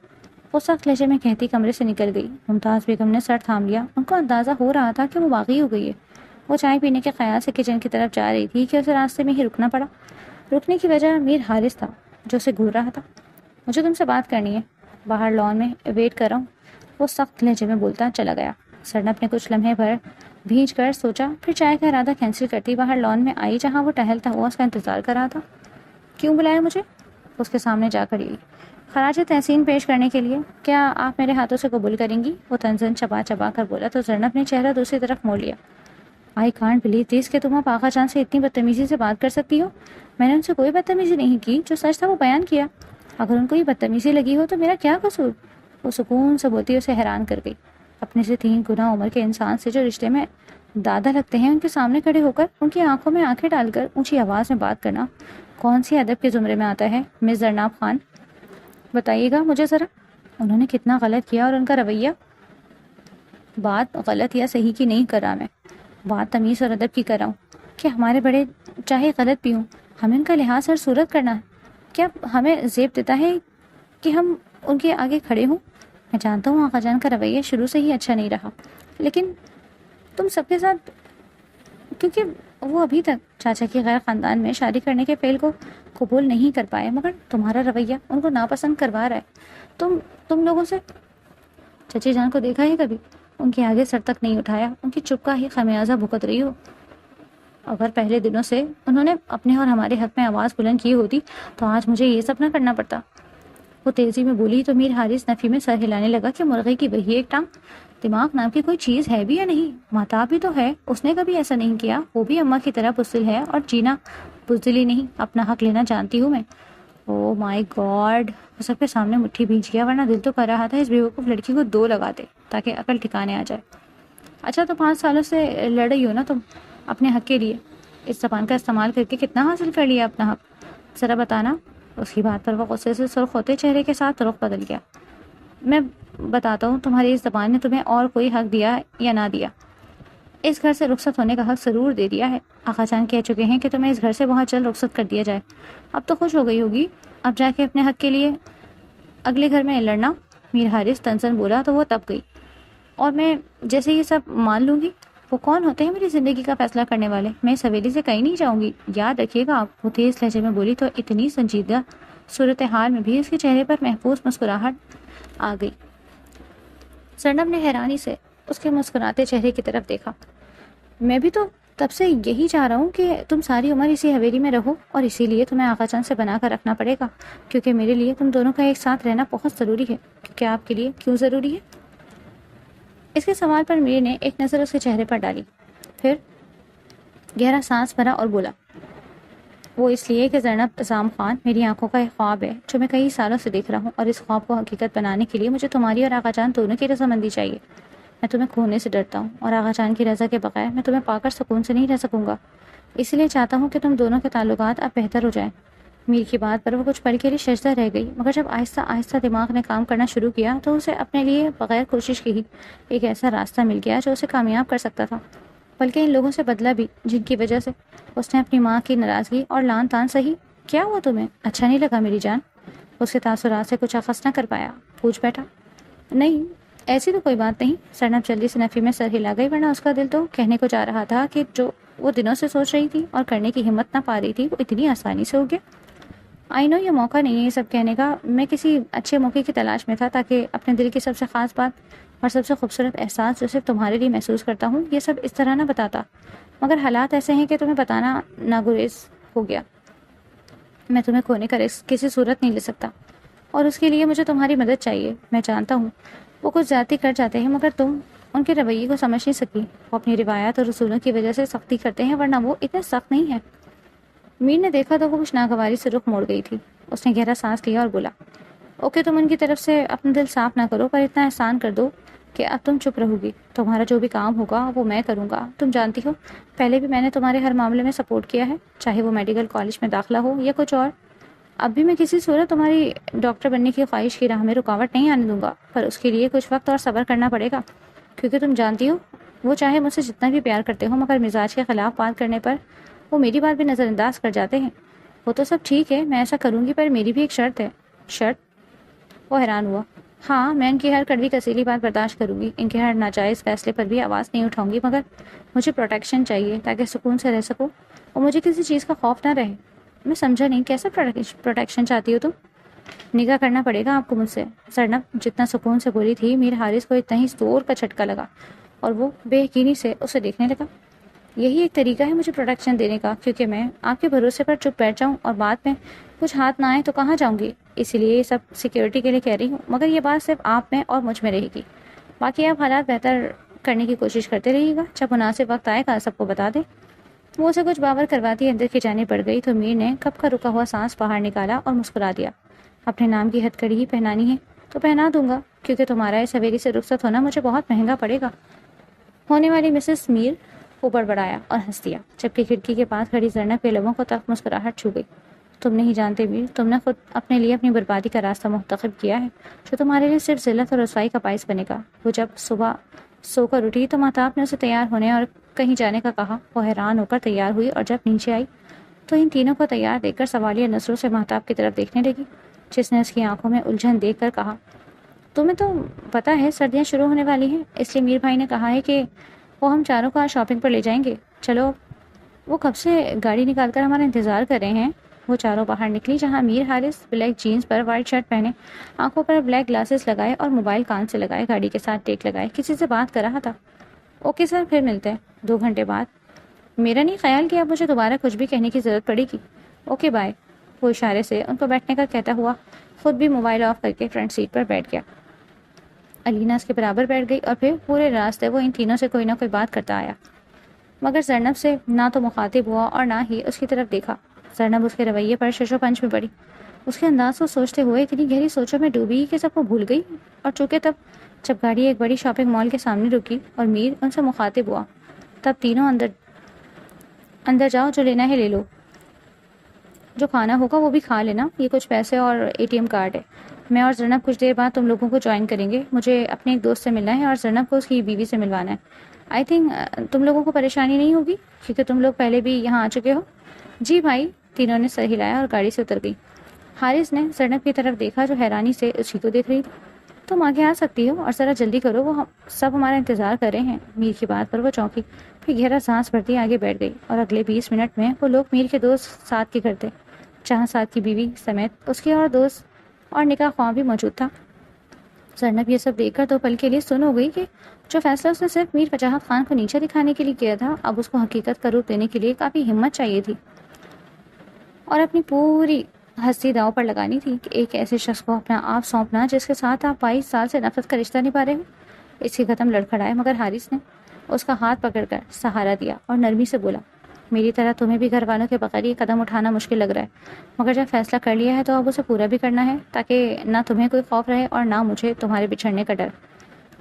وہ سخت لہجے میں کہتی کمرے سے نکل گئی۔ ممتاز بیگم نے سر تھام لیا۔ ان کو اندازہ ہو رہا تھا کہ وہ باغی ہو گئی ہے۔ وہ چائے پینے کے خیال سے کچن کی طرف جا رہی تھی کہ اسے راستے میں ہی رکنا پڑا۔ رکنے کی وجہ میر حارث تھا جو اسے گھور رہا تھا۔ مجھے تم سے بات کرنی ہے، باہر لان میں ویٹ کر رہا ہوں، وہ سخت لہجے میں بولتا چلا گیا۔ زرنب نے کچھ لمحے بھر بھیج کر سوچا، پھر چائے کا ارادہ کینسل کرتی باہر لان میں آئی جہاں وہ ٹہلتا ہوا اس کا انتظار کر رہا تھا۔ کیوں بلایا مجھے؟ اس کے سامنے جا کر یہی خراج تحسین پیش کرنے کے لیے۔ کیا آپ میرے ہاتھوں سے قبول کریں گی؟ وہ تنزن چبا چبا کر بولا تو زرنب نے چہرہ دوسری طرف موڑ لیا۔ آئی کانٹ بلیو دس کہ تم اب آقا جان سے اتنی بدتمیزی سے بات کر سکتی ہو۔ میں نے ان سے کوئی بدتمیزی نہیں کی، جو سچ تھا وہ بیان کیا۔ اگر ان کو یہ بدتمیزی لگی ہو تو میرا کیا قصور؟ وہ سکون سے بولتی اسے حیران کر گئی۔ اپنے سے 3 گنا عمر کے انسان سے جو رشتے میں دادا لگتے ہیں، ان کے سامنے کھڑے ہو کر ان کی آنکھوں میں آنکھیں ڈال کر اونچی آواز میں بات کرنا کون سی ادب کے زمرے میں آتا ہے؟ مس زرنب خان بتائیے گا مجھے ذرا، انہوں نے کتنا غلط کیا اور ان کا رویہ؟ بات غلط یا صحیح کی نہیں کر رہا میں، بات تمیز اور ادب کی کر رہا ہوں کہ ہمارے بڑے چاہے غلط بھی ہوں، ہمیں ان کا لحاظ اور صورت کرنا ہے۔ کیا ہمیں زیب دیتا ہے کہ ہم ان کے آگے کھڑے ہوں؟ میں جانتا ہوں آقا جان کا رویہ شروع سے ہی اچھا نہیں رہا، لیکن تم سب کے ساتھ، کیونکہ وہ ابھی تک چاچا کی غیر خاندان میں شادی کرنے کے فعل کو قبول نہیں کر پائے، مگر تمہارا رویہ ان کو ناپسند کروا رہا ہے۔ تم لوگوں سے چچی جان کو دیکھا ہے کبھی؟ ان کے آگے سر تک نہیں اٹھایا، ان کی چپ کا ہی خمیازہ بھگت رہی ہو۔ اگر پہلے دنوں سے انہوں نے اپنے اور ہمارے حق میں آواز بلند کی ہوتی تو آج مجھے یہ سب نہ کرنا پڑتا۔ وہ تیزی میں بولی تو میر حارث نفی میں سر ہلانے لگا کہ مرغے کی وہی ایک ٹانگ، دماغ نام کی کوئی چیز ہے بھی یا نہیں؟ مہتاب بھی تو ہے، اس نے کبھی ایسا نہیں کیا، وہ بھی اماں کی طرح بزدل ہے، اور جینا بزدلی نہیں، اپنا حق لینا جانتی ہوں میں۔ او مائی گاڈ، وہ سب کے سامنے مٹھی بھیج گیا، ورنہ دل تو کر رہا تھا اس بیوقوف لڑکی کو 2 لگا دے تاکہ عقل ٹھکانے آ جائے۔ اچھا تو 5 سالوں سے لڑ رہی ہو نا تم اپنے حق کے لیے، اس زبان کا استعمال کر کے کتنا حاصل کر لیا اپنا حق، ذرا بتانا۔ اس کی بات پر وہ غصے سے سرخ ہوتے چہرے کے ساتھ رخ بدل گیا۔ میں بتاتا ہوں، تمہاری اس زبان نے تمہیں اور کوئی حق دیا یا نہ دیا، اس گھر سے رخصت ہونے کا حق ضرور دے دیا ہے۔ آقا جان کہہ چکے ہیں کہ تمہیں اس گھر سے بہت جلد رخصت کر دیا جائے۔ اب تو خوش ہو گئی ہوگی، اب جا کے اپنے حق کے لیے اگلے گھر میں لڑنا۔ میر حارث تنزن بولا تو وہ تب گئی۔ اور میں جیسے یہ سب مان لوں گی، وہ کون ہوتے ہیں میری زندگی کا فیصلہ کرنے والے؟ میں اس حویلی سے کہیں نہیں جاؤں گی، یاد رکھیے گا آپ۔ وہ تیز لہجے میں بولی تو اتنی سنجیدہ صورتحال میں بھی اس کے چہرے پر محفوظ مسکراہٹ آ گئی۔ زینب نے حیرانی سے اس کے مسکراتے چہرے کی طرف دیکھا۔ میں بھی تو تب سے یہی چاہ رہا ہوں کہ تم ساری عمر اسی حویلی میں رہو، اور اسی لیے تمہیں آقا جان سے بنا کر رکھنا پڑے گا، کیونکہ میرے لیے تم دونوں کا ایک ساتھ رہنا بہت ضروری ہے۔ کیونکہ آپ کے لیے کیوں ضروری ہے؟ اس کے سوال پر میر نے ایک نظر اس کے چہرے پر ڈالی، پھر گہرا سانس بھرا اور بولا، وہ اس لیے کہ زینب عظام خان میری آنکھوں کا ایک خواب ہے جو میں کئی سالوں سے دیکھ رہا ہوں، اور اس خواب کو حقیقت بنانے کے لیے مجھے تمہاری اور آقا جان دونوں کی رضامندی چاہیے۔ میں تمہیں کھونے سے ڈرتا ہوں، اور آقا جان کی رضا کے بغیر میں تمہیں پا کر سکون سے نہیں رہ سکوں گا، اس لیے چاہتا ہوں کہ تم دونوں کے تعلقات اب بہتر ہو جائیں۔ میر کی بات پر وہ کچھ پل کے لیے شجدہ رہ گئی، مگر جب آہستہ آہستہ دماغ نے کام کرنا شروع کیا تو اسے اپنے لیے بغیر کوشش کے ہی ایک ایسا راستہ مل گیا جو اسے کامیاب کر سکتا تھا، بلکہ ان لوگوں سے بدلا بھی جن کی وجہ سے اس نے اپنی ماں کی ناراضگی اور لان تان سہی۔ کیا ہوا تمہیں؟ اچھا نہیں لگا میری جان؟ اس کے تاثرات سے کچھ اخذ نہ کر پایا، پوچھ بیٹھا۔ نہیں، ایسی تو کوئی بات نہیں۔ زینب جلدی سے نفی میں سر ہلا گئی، ورنہ اس کا دل تو کہنے کو جا رہا تھا کہ جو وہ دنوں سے سوچ رہی تھی اور کرنے کی ہمت نہ پا رہی تھی وہ اتنی آسانی سے ہو گیا۔ آئی نو یہ موقع نہیں ہے یہ سب کہنے کا، میں کسی اچھے موقع کی تلاش میں تھا تاکہ اپنے دل کی سب سے خاص بات اور سب سے خوبصورت احساس جو صرف تمہارے لیے محسوس کرتا ہوں یہ سب اس طرح نہ بتاتا، مگر حالات ایسے ہیں کہ تمہیں بتانا ناگزیر ہو گیا۔ میں تمہیں کھونے کا رسک کسی صورت نہیں لے سکتا، اور اس کے لیے مجھے تمہاری مدد چاہیے۔ میں جانتا ہوں وہ کچھ زیادتی کر جاتے ہیں، مگر تم ان کے رویے کو سمجھ نہیں سکی۔ وہ اپنی روایات اور اصولوں کی وجہ سے سختی کرتے ہیں، ورنہ وہ اتنے سخت نہیں ہیں۔ میر نے دیکھا تو وہ کچھ ناگواری سے رخ موڑ گئی تھی۔ اس نے گہرا سانس لیا اور بولا، اوکے، تم ان کی طرف سے اپنا دل صاف نہ کرو، پر اتنا احسان کر دو کہ اب تم چپ رہو گی۔ تمہارا جو بھی کام ہوگا وہ میں کروں گا۔ تم جانتی ہو پہلے بھی میں نے تمہارے ہر معاملے میں سپورٹ کیا ہے، چاہے وہ میڈیکل کالج میں داخلہ ہو یا کچھ اور۔ اب بھی میں کسی صورت تمہاری ڈاکٹر بننے کی خواہش کی راہ میں رکاوٹ نہیں آنے دوں گا، پر اس کے لیے کچھ وقت اور صبر کرنا پڑے گا، کیونکہ تم جانتی ہو وہ چاہے مجھ سے جتنا بھی پیار کرتے ہو، مگر مزاج کے خلاف بات کرنے پر وہ میری بات بھی نظر انداز کر جاتے ہیں۔ وہ تو سب ٹھیک ہے، میں ایسا کروں گی، پر میری بھی ایک شرط ہے۔ شرط؟ وہ حیران ہوا۔ ہاں، میں ان کی ہر کڑوی کسیلی بات برداشت کروں گی، ان کے ہر ناجائز فیصلے پر بھی آواز نہیں اٹھاؤں گی، مگر مجھے پروٹیکشن چاہیے تاکہ سکون سے رہ سکوں اور مجھے کسی چیز کا خوف نہ رہے۔ میں سمجھا نہیں، کیسا پروٹیکشن چاہتی ہو تم؟ نگاہ کرنا پڑے گا آپ کو مجھ سے۔ زینب جتنا سکون سے بولی تھی، میر حارث کو اتنا ہی زور کا جھٹکا لگا اور وہ بے یقینی سے اسے دیکھنے لگا۔ یہی ایک طریقہ ہے مجھے پروٹیکشن دینے کا، کیونکہ میں آپ کے بھروسے پر چپ بیٹھ جاؤں اور بعد میں کچھ ہاتھ نہ آئے تو کہاں جاؤں گی؟ اسی لیے یہ سب سیکیورٹی کے لیے کہہ رہی ہوں، مگر یہ بات صرف آپ میں اور مجھ میں رہے گی۔ باقی آپ حالات بہتر کرنے کی کوشش کرتے رہیے گا، جب مناسب وقت آئے گا سب کو بتا دیں۔ وہ اسے کچھ باور کرواتی اندر کی جانب بڑھ گئی تو میر نے کب کا رکا ہوا سانس باہر نکالا اور مسکرا دیا۔ اپنے نام کی ہتھ کڑی ہی پہنانی ہے تو پہنا دوں گا، کیونکہ تمہارا اس حویلی سے رخصت ہونا مجھے بہت مہنگا پڑے گا۔ ہونے والی مسز میر کو بڑبڑایا اور ہنس دیا، جبکہ کھڑکی کے پاس کھڑی زینب کے لبوں کو تلخ مسکراہٹ چھو گئی۔ تم نہیں جانتے میر، تم نے خود اپنے لیے اپنی بربادی کا راستہ منتخب کیا ہے، جو تمہارے لیے صرف ذلت اور رسوائی کا باعث بنے گا۔ وہ جب صبح سو کر اٹھی تو مہتاب نے اسے تیار ہونے اور کہیں جانے کا کہا۔ وہ حیران ہو کر تیار ہوئی اور جب نیچے آئی تو ان تینوں کو تیار دیکھ کر سوالیہ نظروں سے مہتاب کی طرف دیکھنے لگی، جس نے اس کی آنکھوں میں الجھن دیکھ کر کہا، تمہیں تو پتہ ہے سردیاں شروع ہونے والی ہیں، اس لیے میر بھائی نے کہا ہے کہ وہ ہم چاروں کو آج شاپنگ پر لے جائیں گے۔ چلو، وہ کب سے گاڑی نکال کر ہمارا انتظار کر رہے ہیں۔ وہ چاروں باہر نکلی، جہاں میر حارث بلیک جینز پر وائٹ شرٹ پہنے، آنکھوں پر بلیک گلاسز لگائے اور موبائل کان سے لگائے گاڑی کے ساتھ ٹیک لگائے کسی سے بات کر رہا تھا۔ اوکے سر، پھر ملتے ہیں 2 گھنٹے بعد۔ میرا نہیں خیال کہ اب مجھے دوبارہ کچھ بھی کہنے کی ضرورت پڑے گی۔ Okay bye. وہ اشارے سے ان کو بیٹھنے کا کہتا ہوا خود بھی موبائل آف کر کے فرنٹ سیٹ پر بیٹھ گیا۔ علینا اس کے برابر بیٹھ گئی اور پھر پورے راستے وہ ان تینوں سے کوئی نہ کوئی بات کرتا آیا، مگر زینب سے نہ تو مخاطب ہوا اور نہ ہی اس کی طرف دیکھا۔ زینب اس کے رویے پر شش و پنج میں پڑی۔ اس کے انداز کو سوچتے ہوئے اتنی گہری سوچوں میں ڈوبی کہ سب کو بھول گئی. اور چونکہ تب جب گاڑی ایک بڑی شاپنگ مال کے سامنے رکی اور میر ان سے مخاطب ہوا، تب تینوں اندر جاؤ، جو لینا ہے لے لو، جو کھانا ہوگا وہ بھی کھا لینا، یہ کچھ پیسے اور ATM کارڈ ہے. میں اور زرنب کچھ دیر بعد تم لوگوں کو جوائن کریں گے. مجھے اپنے ایک دوست سے ملنا ہے اور زرنب کو اس کی بیوی سے ملوانا ہے. آئی تھنک تم لوگوں کو پریشانی نہیں ہوگی کیونکہ تم لوگ پہلے بھی یہاں آ چکے ہو. جی بھائی، تینوں نے سر ہلایا اور گاڑی سے اتر گئی. حارث نے زرنب کی طرف دیکھا جو حیرانی سے اسی کو دیکھ رہی تھی. تم آگے آ سکتی ہو اور ذرا جلدی کرو، وہ سب ہمارا انتظار کر رہے ہیں. میر کی بات پر وہ چونکی، پھر گہرا سانس بھرتی آگے بیٹھ گئی. اور اگلے 20 منٹ میں وہ لوگ میر کے دوست ساتھ کے گھر تھے، جہاں ساتھ کی بیوی سمیت اس کے اور دوست اور نکاح خواہ بھی موجود تھا. زرنب یہ سب دیکھ کر تو پل کے لیے سن ہو گئی کہ جو فیصلہ اس نے صرف میر وجاہت خان کو نیچے دکھانے کے لیے کیا تھا، اب اس کو حقیقت کا روپ دینے کے لیے کافی ہمت چاہیے تھی اور اپنی پوری ہستی داؤ پر لگانی تھی کہ ایک ایسے شخص کو اپنا آپ سونپنا جس کے ساتھ آپ 22 سال سے نفرت کا رشتہ نبھا رہے ہو. اس کی قدم لڑکھڑائے مگر حارث نے اس کا ہاتھ پکڑ کر سہارا دیا اور نرمی سے بولا، میری طرح تمہیں بھی گھر والوں کے بغیر یہ قدم اٹھانا مشکل لگ رہا ہے، مگر جب فیصلہ کر لیا ہے تو اب اسے پورا بھی کرنا ہے، تاکہ نہ تمہیں کوئی خوف رہے اور نہ مجھے تمہارے بچھڑنے کا ڈر.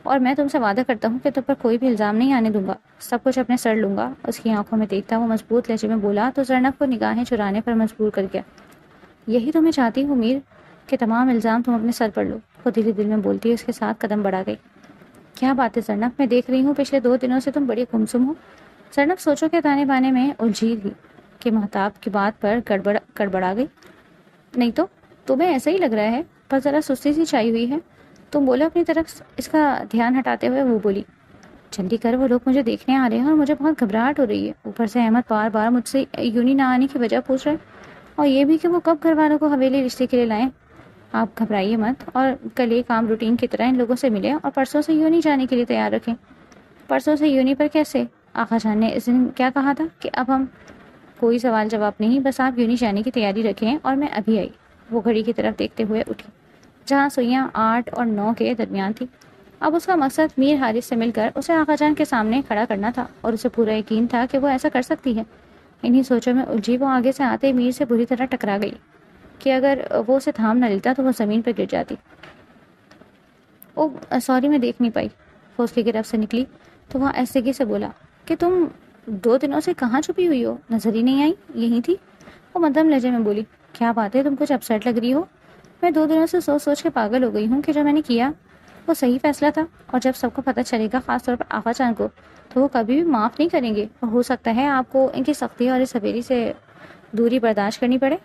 اور میں تم سے وعدہ کرتا ہوں کہ تم پر کوئی بھی الزام نہیں آنے دوں گا، سب کچھ اپنے سر لوں گا. اس کی آنکھوں میں دیکھتا وہ مضبوط لہجے میں بولا تو زرنب کو نگاہیں چرانے پر مجبور کر گیا. یہی تو میں چاہتی ہوں میر، کہ تمام الزام تم اپنے سر پر لو. وہ دل ہی دل میں بولتی اس کے ساتھ قدم بڑھا گئی. کیا بات ہے زرنب، میں دیکھ رہی ہوں پچھلے 2 دنوں سے تم بڑی گمسم ہو. زرنب سوچو کے تانے بانے میں الجھی تھی کہ مہتاب کی بات پر گڑبڑا گئی. نہیں تو تمہیں ایسا ہی لگ رہا ہے، پر ذرا سستی سی چھائی ہوئی ہے. تم بولو اپنی طرف. اس کا دھیان ہٹاتے ہوئے وہ بولی، جلدی کر، وہ لوگ مجھے دیکھنے آ رہے ہیں اور مجھے بہت گھبراہٹ ہو رہی ہے. اوپر سے احمد بار بار مجھ سے یونی نہ آنے کی وجہ پوچھ رہے اور یہ بھی کہ وہ کب گھر والوں کو حویلی رشتے کے لیے لائیں. آپ گھبرائیے مت اور کل ایک عام روٹین کی طرح ان لوگوں سے ملے اور پرسوں سے یونی جانے کے لیے تیار رکھیں. پرسوں سے یونی پر کیسے؟ آقا جان نے اس دن کیا کہا تھا کہ اب ہم کوئی سوال جواب نہیں، بس آپ یونی جانے کی تیاری رکھیں. اور میں ابھی آئی. وہ گھڑی کی طرف دیکھتے ہوئے اٹھی جہاں سوئیاں 8 اور 9 کے درمیان تھی. اب اس کا مقصد میر حارث سے مل کر اسے آقا جان کے سامنے کھڑا کرنا تھا اور اسے پورا یقین تھا کہ وہ ایسا کر سکتی ہے. انہی سوچوں میں الجھی وہ آگے سے آتے میر سے بری طرح ٹکرا گئی کہ اگر وہ اسے تھام نہ لیتا تو وہ زمین پر گر جاتی. او سوری، میں دیکھ نہیں پائی. وہ اس کی گرفت سے نکلی تو وہ ایسے سے بولا کہ تم 2 دنوں سے کہاں چھپی ہوئی ہو، نظر ہی نہیں آئی. یہیں تھی. وہ مدھم لہجے میں بولی، کیا بات ہے، تم کچھ اپسیٹ لگ رہی ہو. میں 2 دنوں سے سوچ کے پاگل ہو گئی ہوں کہ جو میں نے کیا وہ صحیح فیصلہ تھا، اور جب سب کو پتہ چلے گا، خاص طور پر آقا جان کو، تو وہ کبھی بھی معاف نہیں کریں گے اور ہو سکتا ہے آپ کو ان کی سختی اور اس حویلی سے دوری برداشت کرنی پڑے.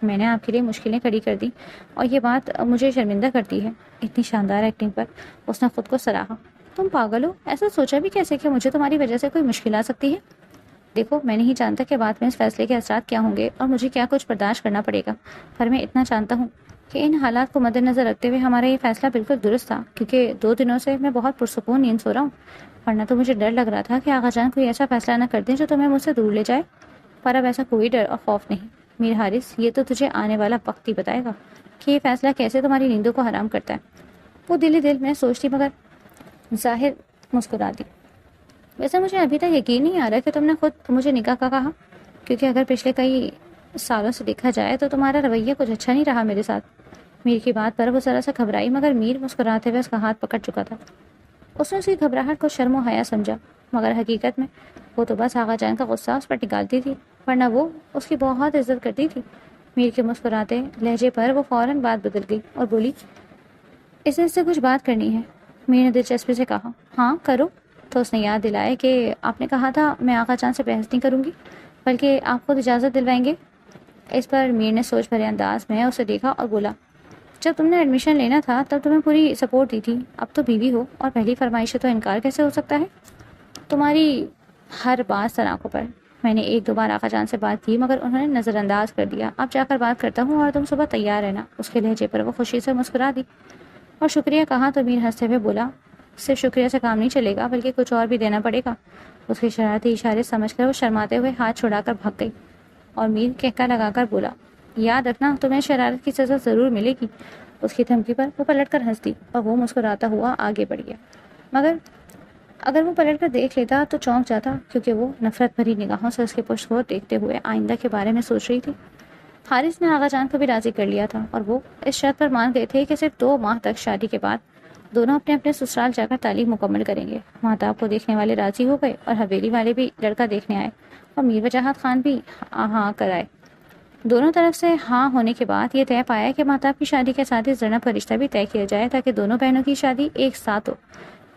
میں نے آپ کے لیے مشکلیں کھڑی کر دی اور یہ بات مجھے شرمندہ کرتی ہے. اتنی شاندار ایکٹنگ پر اس نے خود کو سراہا. تم پاگل ہو، ایسا سوچا بھی کیسے کہ مجھے تمہاری وجہ سے کوئی مشکل آ سکتی ہے. دیکھو، میں نہیں جانتا کہ بعد میں اس فیصلے کے اثرات کیا ہوں گے اور مجھے کیا کچھ برداشت کرنا پڑے گا، پر میں اتنا جانتا ہوں کہ ان حالات کو مد نظر رکھتے ہوئے ہمارا یہ فیصلہ بالکل درست تھا، کیونکہ 2 دنوں سے میں بہت پرسکون نیند سو رہا ہوں. ورنہ تو مجھے ڈر لگ رہا تھا کہ آقا جان کوئی ایسا فیصلہ نہ کر دیں جو تمہیں مجھ سے دور لے جائے. پر اب ایسا کوئی ڈر اور خوف نہیں. میر حارث، یہ تو تجھے آنے والا وقت ہی بتائے گا کہ یہ فیصلہ کیسے تمہاری نیندوں کو حرام کرتا ہے. وہ دل ہی دل میں سوچتی مگر ظاہر مسکراتی. ویسے مجھے ابھی تک یقین نہیں آ رہا کہ تم نے خود مجھے نکاح کا کہا، کیونکہ اگر پچھلے کئی سالوں سے دیکھا جائے تو تمہارا رویہ کچھ اچھا نہیں رہا میرے ساتھ. میر کی بات پر وہ ذرا سا گھبرائی مگر میر مسکراتے ہوئے اس کا ہاتھ پکڑ چکا تھا. اس نے اس کی گھبراہٹ کو شرم و حیا سمجھا، مگر حقیقت میں وہ تو بس آقا جان کا غصہ اس پر نکالتی تھی، ورنہ وہ اس کی بہت عزت کرتی تھی. میر کے مسکراتے لہجے پر وہ فوراً بات بدل گئی اور بولی، اس سے کچھ بات کرنی ہے. میر نے دلچسپی سے کہا، ہاں کرو. تو اس نے یاد دلائے کہ آپ نے کہا تھا میں آقا جان سے بحث نہیں کروں گی بلکہ آپ خود اجازت دلوائیں گے. اس پر میر نے سوچ بھرے انداز میں اسے دیکھا اور بولا، جب تم نے ایڈمیشن لینا تھا تب تمہیں پوری سپورٹ دی تھی، اب تو بیوی ہو اور پہلی فرمائش سے تو انکار کیسے ہو سکتا ہے. تمہاری ہر بات سر پر میں نے 1-2 بار آقا جان سے بات کی مگر انہوں نے نظر انداز کر دیا. اب جا کر بات کرتا ہوں اور تم صبح تیار رہنا. اس کے لہجے پر وہ خوشی سے مسکرا دی اور شکریہ کہا تو میر ہنستے ہوئے بولا، صرف شکریہ سے کام نہیں چلے گا بلکہ کچھ اور بھی دینا پڑے گا. اس کے شرارتی اشارے سمجھ کر وہ شرماتے ہوئے ہاتھ چھڑا کر بھاگ گئی اور میر کہکا لگا کر بولا، یاد رکھنا تمہیں شرارت کی سزا ضرور ملے گی. اس کی دھمکی پر وہ پلٹ کر ہنس دی اور وہ مسکراتا ہوا آگے بڑھ گیا. مگر اگر وہ پلٹ کر دیکھ لیتا تو چونک جاتا، کیونکہ وہ نفرت بھری نگاہوں سے اس کے پشت کو دیکھتے ہوئے آئندہ کے بارے میں سوچ رہی تھی. حارث نے آغا جان کو بھی راضی کر لیا تھا اور وہ اس شرط پر مان گئے تھے کہ صرف 2 ماہ تک شادی کے بعد دونوں اپنے اپنے سسرال جا کر تعلیم مکمل کریں گے۔ مہتاب کو دیکھنے والے راضی ہو گئے اور حویلی والے بھی لڑکا دیکھنے آئے اور میر وجاہت خان بھی ہاں کر آئے۔ دونوں طرف سے ہاں ہونے کے بعد یہ طے پایا کہ مہتاب کی شادی کے ساتھ ہی زینب کا رشتہ بھی طے کیا جائے تاکہ دونوں بہنوں کی شادی ایک ساتھ ہو۔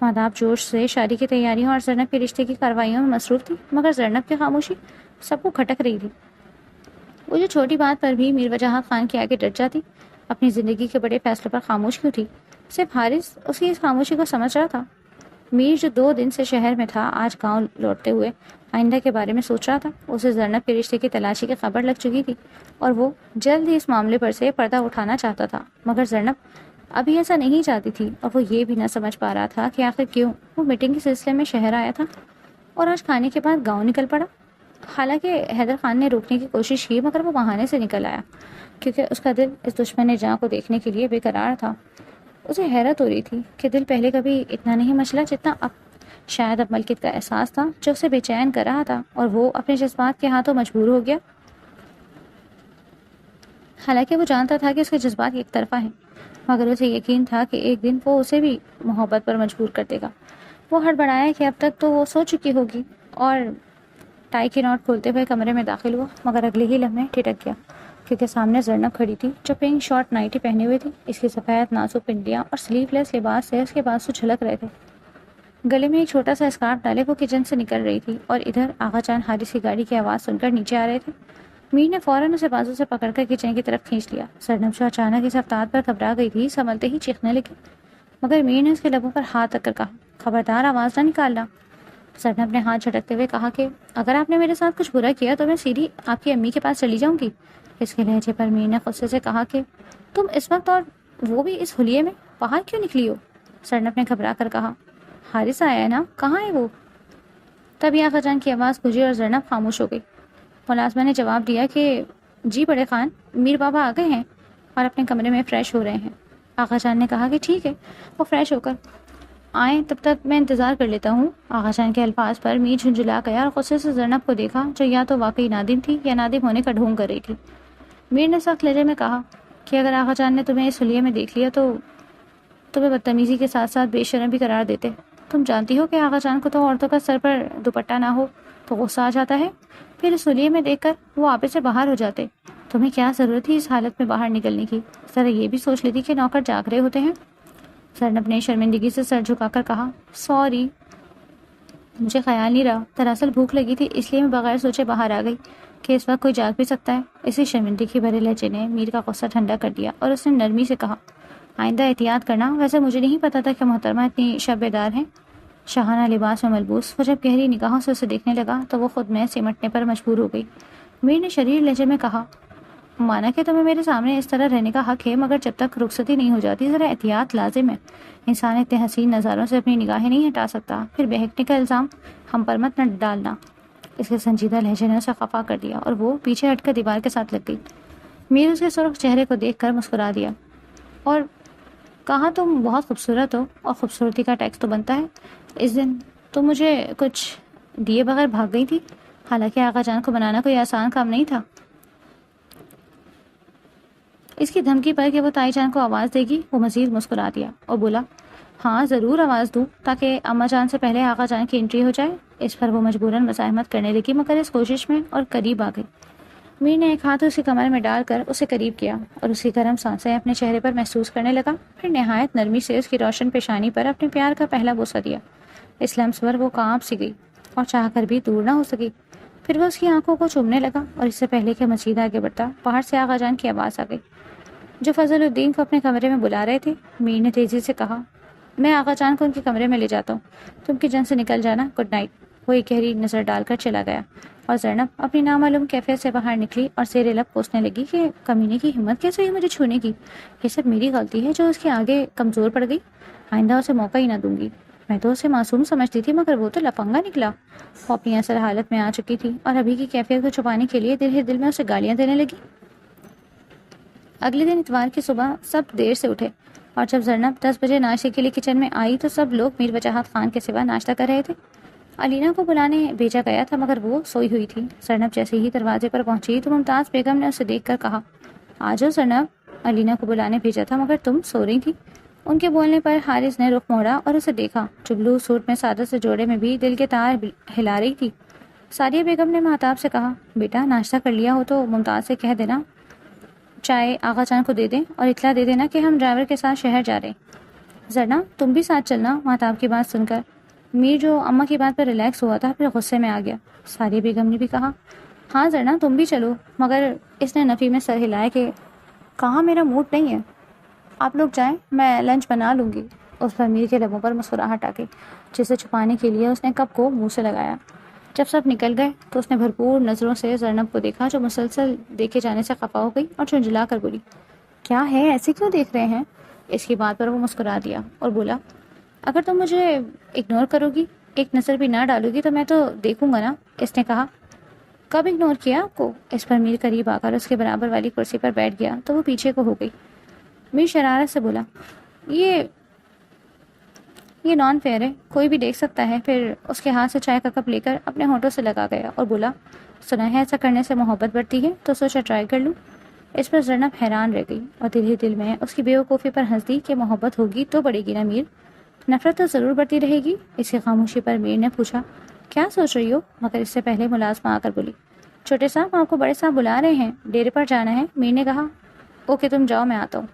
مہتاب جوش سے شادی کی تیاریوں اور زینب کے رشتے کی کارروائیوں میں مصروف تھی، مگر زینب کی خاموشی سب کو کھٹک رہی تھی۔ وہ جو چھوٹی بات پر بھی میر وجاہت خان کے آگے ڈٹ جاتی، اپنی زندگی کے بڑے فیصلوں پر خاموش کیوں تھی؟ صرف حارث اس کی اس خاموشی کو سمجھ رہا تھا۔ میر جو 2 دن سے شہر میں تھا، آج گاؤں لوٹتے ہوئے آئندہ کے بارے میں سوچ رہا تھا۔ اسے زینب کے رشتے کی تلاشی کی خبر لگ چکی تھی اور وہ جلد ہی اس معاملے پر سے پردہ اٹھانا چاہتا تھا، مگر زینب ابھی ایسا نہیں چاہتی تھی اور وہ یہ بھی نہ سمجھ پا رہا تھا کہ آخر کیوں وہ میٹنگ کے سلسلے میں شہر آیا تھا اور آج کھانے کے بعد گاؤں نکل پڑا۔ حالانکہ حیدر خان نے روکنے کی کوشش کی، مگر وہ بہانے سے نکل آیا کیونکہ اس کا دل اس دشمن جاں کو دیکھنے کے لیے بے قرار تھا۔ اسے حیرت ہو رہی تھی کہ دل پہلے کبھی اتنا نہیں مچلا جتنا اب۔ شاید اب ملکیت کا احساس تھا جو اسے بے چین کر رہا تھا اور وہ اپنے جذبات کے ہاتھوں مجبور ہو گیا۔ حالانکہ وہ جانتا تھا کہ اس کے جذبات ایک طرفہ ہیں، مگر اسے یقین تھا کہ ایک دن وہ اسے بھی محبت پر مجبور کر دے گا۔ وہ ہڑبڑایا کہ اب تک تو وہ سو چکی ہوگی اور ٹائی کی نوٹ کھولتے ہوئے کمرے میں داخل ہوا، مگر اگلے ہی لمحے ٹھٹک گیا کیونکہ سامنے زینب کھڑی تھی جو پنک شارٹ نائٹی پہنے ہوئے تھی۔ اس کی سفید نازک پنڈلیاں اور سلیو لیس لباس سے اس کے بازو جھلک رہے تھے۔ گلے میں ایک چھوٹا سا اسکارف ڈالے وہ کچن سے نکل رہی تھی اور ادھر آغا جان حارث کی گاڑی کی آواز سن کر نیچے آ رہے تھے۔ میر نے فوراً اسے بازو سے پکڑ کر کچن کی طرف کھینچ لیا۔ زینب جو اچانک اس رفتار پر گھبرا گئی تھی، سنبھلتے ہی چیخنے لگی، مگر میر نے اس کے لبوں پر ہاتھ رکھ کر کہا، خبردار آواز نہ نکالنا۔ زینب نے ہاتھ جھٹکتے ہوئے کہا کہ اگر آپ نے میرے ساتھ کچھ برا کیا تو میں سیدھی آپ کی امی کے پاس چلی جاؤں گی۔ اس کے لہجے پر میر نے غصے سے کہا کہ تم اس وقت اور وہ بھی اس حلیے میں باہر کیوں نکلی ہو؟ زینب نے گھبرا کر کہا، حارث آیا ہے نا، کہاں ہے وہ؟ تبھی آغا جان کی آواز گونجی اور زینب خاموش ہو گئی۔ ملازمہ نے جواب دیا کہ جی بڑے خان، میر بابا آ گئے ہیں اور اپنے کمرے میں فریش ہو رہے ہیں۔ آغا جان نے کہا کہ ٹھیک ہے، وہ فریش ہو کر آئیں، تب تک میں انتظار کر لیتا ہوں۔ آغا جان کے الفاظ پر میر جھنجھلا گیا اور غصے سے زینب کو دیکھا جو یا تو واقعی نادم تھی یا نادم ہونے کا ڈھونگ کر رہی تھی۔ میر نے سخت لہجے میں کہا کہ اگر آغا جان نے تمہیں اس حلیے میں دیکھ لیا تو تمہیں بدتمیزی کے ساتھ ساتھ بے شرم بھی قرار دیتے۔ تم جانتی ہو کہ آغا جان کو تو عورتوں کا سر پر دوپٹہ نہ ہو تو غصہ آ جاتا ہے، پھر اس حلیے میں دیکھ کر وہ آپے سے باہر ہو جاتے۔ تمہیں کیا ضرورت تھی اس حالت میں باہر نکلنے کی؟ ذرا یہ بھی سوچ لیتی کہ نوکر جاگ رہے ہوتے ہیں۔ زینب نے شرمندگی سے سر جھکا کر کہا، سوری، مجھے خیال نہیں رہا، دراصل بھوک لگی تھی اس لیے میں بغیر سوچے باہر آ گئی کہ اس وقت کوئی جاگ بھی سکتا ہے۔ اسی شرمندگی بھرے لہجے نے میر کا غصہ ٹھنڈا کر دیا اور اس نے نرمی سے کہا، آئندہ احتیاط کرنا، ویسے مجھے نہیں پتا تھا کہ محترمہ اتنی شب بیدار ہیں۔ شاہانہ لباس میں ملبوس وہ جب گہری نگاہوں سے اسے دیکھنے لگا تو وہ خود میں سمٹنے پر مجبور ہو گئی۔ میر نے شریر لہجے میں کہا، مانا کہ تمہیں میرے سامنے اس طرح رہنے کا حق ہے، مگر جب تک رخصتی نہیں ہو جاتی ذرا احتیاط لازم ہے۔ انسان اتنے حسین نظاروں سے اپنی نگاہیں نہیں ہٹا سکتا، پھر بہکنے کا الزام ہم پر مت نہ ڈالنا۔ اس کے سنجیدہ لہجے نے اسے خفا کر دیا اور وہ پیچھے ہٹ کر دیوار کے ساتھ لگ گئی۔ میر اس کے سرخ چہرے کو دیکھ کر مسکرا دیا اور کہا، تم بہت خوبصورت ہو اور خوبصورتی کا ٹیکس تو بنتا ہے۔ اس دن تم مجھے کچھ دیے بغیر بھاگ گئی تھی، حالانکہ آغا جان کو بنانا کوئی آسان کام نہیں تھا۔ اس کی دھمکی پر کہ وہ تائی جان کو آواز دے گی، وہ مزید مسکرا دیا اور بولا، ہاں ضرور آواز دوں تاکہ اماں جان سے پہلے آغا جان کی انٹری ہو جائے۔ اس پر وہ مجبوراً مزاحمت کرنے لگی، مگر اس کوشش میں اور قریب آ گئی۔ میر نے ایک ہاتھ اس کی کمر میں ڈال کر اسے قریب کیا اور اس کی گرم سانسیں اپنے چہرے پر محسوس کرنے لگا، پھر نہایت نرمی سے اس کی روشن پیشانی پر اپنے پیار کا پہلا بوسہ دیا۔ اس لمس پر وہ کانپ سی گئی اور چاہ کر بھی دور نہ ہو سکی۔ پھر وہ اس کی آنکھوں کو چومنے لگا اور اس سے پہلے کہ مزید آگے بڑھتا، باہر سے آغا جان کی آواز آ گئی جو فضل الدین کو اپنے کمرے میں بلا رہے تھے۔ میر نے تیزی سے کہا، میں آغا جان کو ان کے کمرے میں لے جاتا ہوں، تم کچن سے نکل جانا، گڈ نائٹ۔ وہ ایک گہری نظر ڈال کر چلا گیا اور زینب اپنی نامعلوم کیفیت سے باہر نکلی اور زیر لب کوسنے لگی کہ کمینے کی ہمت کیسے ہوئی مجھے چھونے کی؟ یہ سب میری غلطی ہے جو اس کے آگے کمزور پڑ گئی، آئندہ اسے موقع ہی نہ دوں گی۔ میں تو اسے معصوم سمجھتی تھی مگر وہ تو لفنگا نکلا۔ وہ اپنی اصل حالت میں آ چکی تھی اور ابھی کی کیفیت کو چھپانے کے لیے دل ہی دل میں اسے گالیاں دینے لگی۔ اگلے دن اتوار کی صبح سب دیر سے اٹھے اور جب زینب 10 بجے ناشتے کے لیے کچن میں آئی تو سب لوگ میر وجاہت خان کے سوا ناشتہ کر رہے تھے۔ علینا کو بلانے بھیجا گیا تھا مگر وہ سوئی ہوئی تھی۔ زینب جیسے ہی دروازے پر پہنچی تو ممتاز بیگم نے اسے دیکھ کر کہا، آ جاؤ زینب، علینا کو بلانے بھیجا تھا مگر تم سو رہی تھی۔ ان کے بولنے پر حارث نے رخ موڑا اور اسے دیکھا جو بلو سوٹ میں سادہ سے جوڑے میں بھی دل کے تار ہلا رہی تھی۔ ساریہ بیگم نے مہتاب سے کہا، بیٹا ناشتہ کر لیا ہو تو ممتاز سے کہہ دینا چائے آغا جان کو دے دیں اور اطلاع دے دینا کہ ہم ڈرائیور کے ساتھ شہر جا رہے ہیں۔ زرنا تم بھی ساتھ چلنا۔ مہتاب کی بات سن کر میر جو اماں کی بات پر ریلیکس ہوا تھا پھر غصے میں آ گیا۔ ساریہ بیگم نے بھی کہا، ہاں زرنا تم بھی چلو، مگر اس نے نفی میں سر ہلایا کہ کہا میرا موڈ نہیں ہے، آپ لوگ جائیں، میں لنچ بنا لوں گی۔ اس پر میر کے لبوں پر مسکراہٹ آ گئی جسے چھپانے کے لیے اس نے کپ کو منہ سے لگایا۔ جب سب نکل گئے تو اس نے بھرپور نظروں سے زرنب کو دیکھا جو مسلسل دیکھے جانے سے خفا ہو گئی اور جھنجھلا کر بولی، کیا ہے ایسے کیوں دیکھ رہے ہیں؟ اس کی بات پر وہ مسکرا دیا اور بولا، اگر تم مجھے اگنور کرو گی، ایک نظر بھی نہ ڈالو گی تو میں تو دیکھوں گا نا۔ اس نے کہا، کب اگنور کیا آپ کو؟ اس پر میر قریب آ کر اس کے برابر والی کرسی پر بیٹھ گیا تو وہ پیچھے کو ہو گئی۔ میر شرارت سے بولا، یہ نان فیئر ہے، کوئی بھی دیکھ سکتا ہے۔ پھر اس کے ہاتھ سے چائے کا کپ لے کر اپنے ہونٹوں سے لگا گیا اور بولا، سنا ہے ایسا کرنے سے محبت بڑھتی ہے تو سوچا ٹرائی کر لوں۔ اس پر زرنب حیران رہ گئی اور دل ہی دل میں اس کی بیوقوفی پر ہنس دی کہ محبت ہوگی تو بڑھے گی نا میر، نفرت تو ضرور بڑھتی رہے گی۔ اس کی خاموشی پر میر نے پوچھا، کیا سوچ رہی ہو؟ مگر اس سے پہلے ملازمہ آ کر بولی، چھوٹے صاحب آپ کو بڑے صاحب بلا رہے ہیں، ڈیرے پر جانا ہے۔ میر نے کہا، اوکے تم جاؤ میں آتا ہوں۔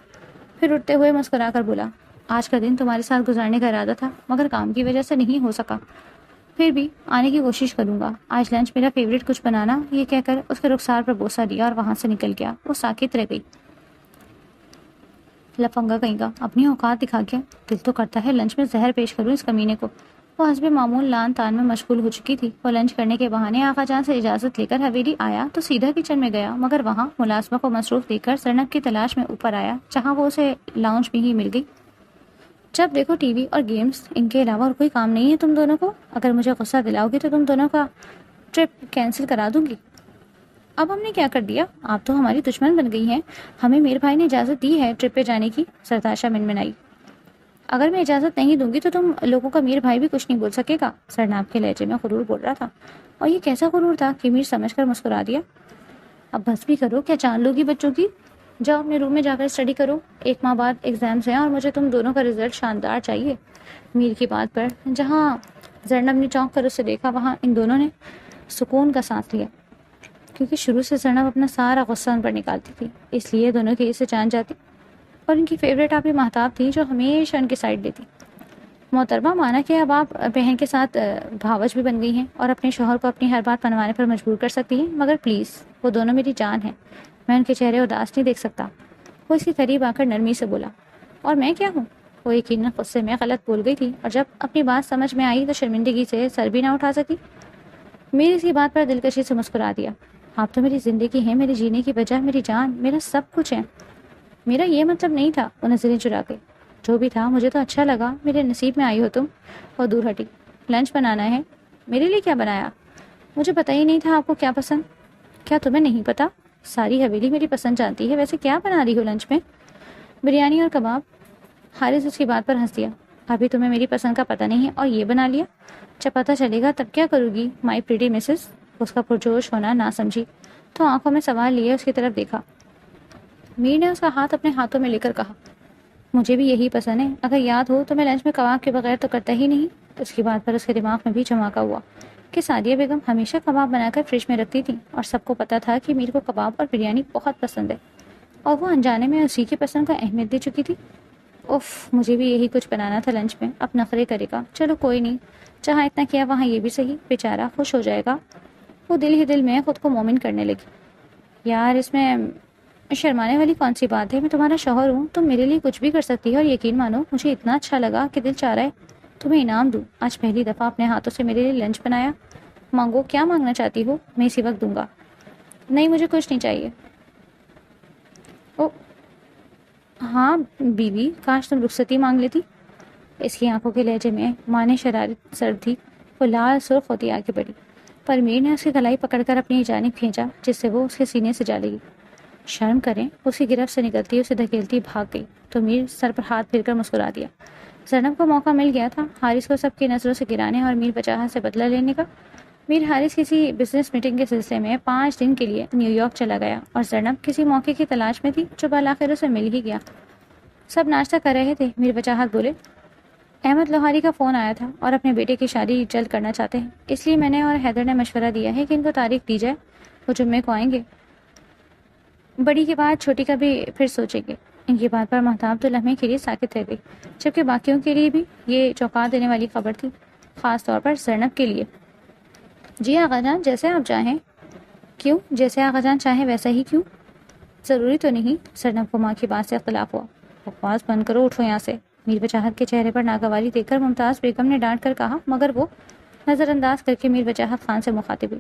پھر اٹھتے ہوئے مسکرا کر بولا، آج کا دن تمہارے ساتھ گزارنے کا ارادہ تھا مگر کام کی وجہ سے نہیں ہو سکا، پھر بھی آنے کی کوشش کروں گا۔ آج لنچ میرا فیوریٹ کچھ بنانا۔ یہ کہہ کر اس کے رخسار پر بوسہ دیا اور وہاں سے نکل گیا۔ وہ ساکت رہ گئی۔ لفنگا کہیں گا، اپنی اوقات دکھا گیا۔ دل تو کرتا ہے لنچ میں زہر پیش کروں اس کمینے کو۔ وہ حسب معمول لان تان میں مشغول ہو چکی تھی۔ وہ لنچ کرنے کے بہانے آقا جان سے اجازت لے کر حویلی آیا تو سیدھا کچن میں گیا، مگر وہاں ملازمہ کو مصروف دیکھ کر زرنب کی تلاش میں اوپر آیا جہاں وہ اسے لاؤنج میں ہی مل گئی۔ جب دیکھو ٹی وی اور گیمز، ان کے علاوہ اور کوئی کام نہیں ہے تم دونوں کو؟ اگر مجھے غصہ دلاؤ گی تو تم دونوں کا ٹرپ کینسل کرا دوں گی۔ اب ہم نے کیا کر دیا؟ آپ تو ہماری دشمن بن گئی ہیں۔ ہمیں میر بھائی نے اجازت دی ہے ٹرپ پہ جانے کی۔ سرتاشا منمنائی، اگر میں اجازت نہیں دوں گی تو تم لوگوں کا میر بھائی بھی کچھ نہیں بول سکے گا۔ سرناب کے لہجے میں غرور بول رہا تھا، اور یہ کیسا غرور تھا کہ میر سمجھ کر مسکرا دیا۔ اب بس بھی کرو، کیا جان لوگی بچوں کی؟ جاؤ اپنے روم میں جا کر اسٹڈی کرو، 1 ماہ بعد ایگزامز ہیں اور مجھے تم دونوں کا رزلٹ شاندار چاہیے۔ میر کی بات پر جہاں زرنب نے چونک کر اسے دیکھا وہاں ان دونوں نے سکون کا سانس لیا، کیونکہ شروع سے زرنب اپنا سارا غصہ ان پر نکالتی تھی، اس لیے دونوں کی اسے جان جاتی، اور ان کی فیوریٹ آپ ہی مہتاب تھی جو ہمیشہ ان کی سائڈ لیتی۔ محترمہ، مانا کہ اب آپ بہن کے ساتھ بھاوج بھی بن گئی ہیں اور اپنے شوہر کو اپنی ہر بات منوانے پر مجبور کر سکتی ہیں، مگر پلیز وہ دونوں میری جان ہیں، میں ان کے چہرے اداس نہیں دیکھ سکتا۔ وہ اس کے قریب آ کر نرمی سے بولا، اور میں کیا ہوں؟ وہ یقیناً غصے میں غلط بول گئی تھی اور جب اپنی بات سمجھ میں آئی تو شرمندگی سے سر بھی نہ اٹھا سکی۔ میری اس کی بات پر دلکشی سے مسکرا دیا، آپ تو میری زندگی ہیں، میرے جینے کی وجہ، میری جان، میرا سب کچھ ہے۔ میرا یہ مطلب نہیں تھا۔ وہ نظریں چرا گئی، جو بھی تھا مجھے تو اچھا لگا، میرے نصیب میں آئی ہو تم۔ اور دور ہٹی، لنچ بنانا ہے۔ میرے لیے کیا بنایا؟ مجھے پتہ ہی نہیں تھا آپ کو کیا پسند۔ کیا تمہیں نہیں پتا؟ ساری حویلی میری پسند جانتی ہے، ویسے کیا بنا رہی ہو لنچ میں؟ بریانی اور کباب۔ حارث اس کی بات پر ہنس دیا، ابھی تمہیں میری پسند کا پتہ نہیں ہے اور یہ بنا لیا؟ جب پتہ چلے گا تب کیا کرو گی مائی پریٹی مسز؟ اس کا پرجوش ہونا نہ سمجھی تو آنکھوں میں سوال لیے اس کی طرف دیکھا۔ میر نے اس کا ہاتھ اپنے ہاتھوں میں لے کر کہا، مجھے بھی یہی پسند ہے، اگر یاد ہو تو میں لنچ میں کباب کے بغیر تو کرتا ہی نہیں۔ اس کی بات پر اس کے دماغ میں بھی جھماکا ہوا کہ سعدیہ بیگم ہمیشہ کباب بنا کر فریج میں رکھتی تھی اور سب کو پتا تھا کہ میر کو کباب اور بریانی بہت پسند ہے، اور وہ انجانے میں اسی کی پسند کا اہمیت دے چکی تھی۔ اف، مجھے بھی یہی کچھ بنانا تھا لنچ میں، اب نخرے کرے گا، چلو کوئی نہیں، جہاں اتنا کیا وہاں یہ بھی صحیح، بیچارہ خوش ہو جائے گا۔ وہ دل ہی دل میں خود کو مومن کرنے لگی، یار اس میں شرمانے والی کون سی بات ہے؟ میں تمہارا شوہر ہوں، تم میرے لیے کچھ بھی کر سکتی ہے، اور یقین مانو مجھے اتنا اچھا لگا کہ دل چاہ رہا ہے تمہیں انعام دوں۔ آج پہلی دفعہ اپنے ہاتھوں سے میرے لیے لنچ بنایا۔ مانگو، کیا مانگنا چاہتی ہو؟ میں اسی وقت دوں گا۔ نہیں، مجھے کچھ نہیں چاہیے۔ او ہاں بیوی، کاش تم رخصتی مانگ لیتی۔ اس کی آنکھوں کے لہجے میں مانے شرارت سرد تھی۔ وہ لال سرخ ہوتی آگے بڑھی، پر میر نے اس کی گلائی پکڑ کر اپنی جانب کھینچا جس سے وہ اس کے سینے سے جا لگی۔ شرم کریں، اس کی گرفت سے نکلتی اسے دھکیلتی بھاگ گئی تو میر سر پر ہاتھ پھیر کر مسکرا دیا۔ زینب کو موقع مل گیا تھا حارث کو سب کی نظروں سے گرانے اور میر وجاہت سے بدلہ لینے کا۔ میر حارث کسی بزنس میٹنگ کے سلسلے میں 5 دن کے لیے نیو یارک چلا گیا اور زینب کسی موقع کی تلاش میں تھی جو بالآخر اسے مل ہی گیا۔ سب ناشتہ کر رہے تھے۔ میر وجاہت بولے، احمد لوہاری کا فون آیا تھا اور اپنے بیٹے کی شادی جلد کرنا چاہتے ہیں، اس لیے میں نے اور حیدر نے مشورہ دیا ہے کہ ان کو تاریخ دی جائے، وہ جمعے کو آئیں گے۔ بڑی کی بات چھوٹی کا بھی پھر سوچیں گے۔ ان کی بات پر مہتاب تو لمحے کے لیے ساکت رہ گئی، جبکہ باقیوں کے لیے بھی یہ چونکا دینے والی خبر تھی، خاص طور پر زینب کے لیے۔ جی آقا جان، جیسے آپ چاہیں۔ کیوں؟ جیسے آقا جان چاہیں ویسا ہی کیوں؟ ضروری تو نہیں۔ زینب کو ماں کی بات سے اختلاف ہوا۔ بکواس بند کرو، اٹھو یہاں سے۔ میر وجاہت کے چہرے پر ناگواری دیکھ کر ممتاز بیگم نے ڈانٹ کر کہا، مگر وہ نظر انداز کر کے میر وجاہت خان سے مخاطب ہوئی،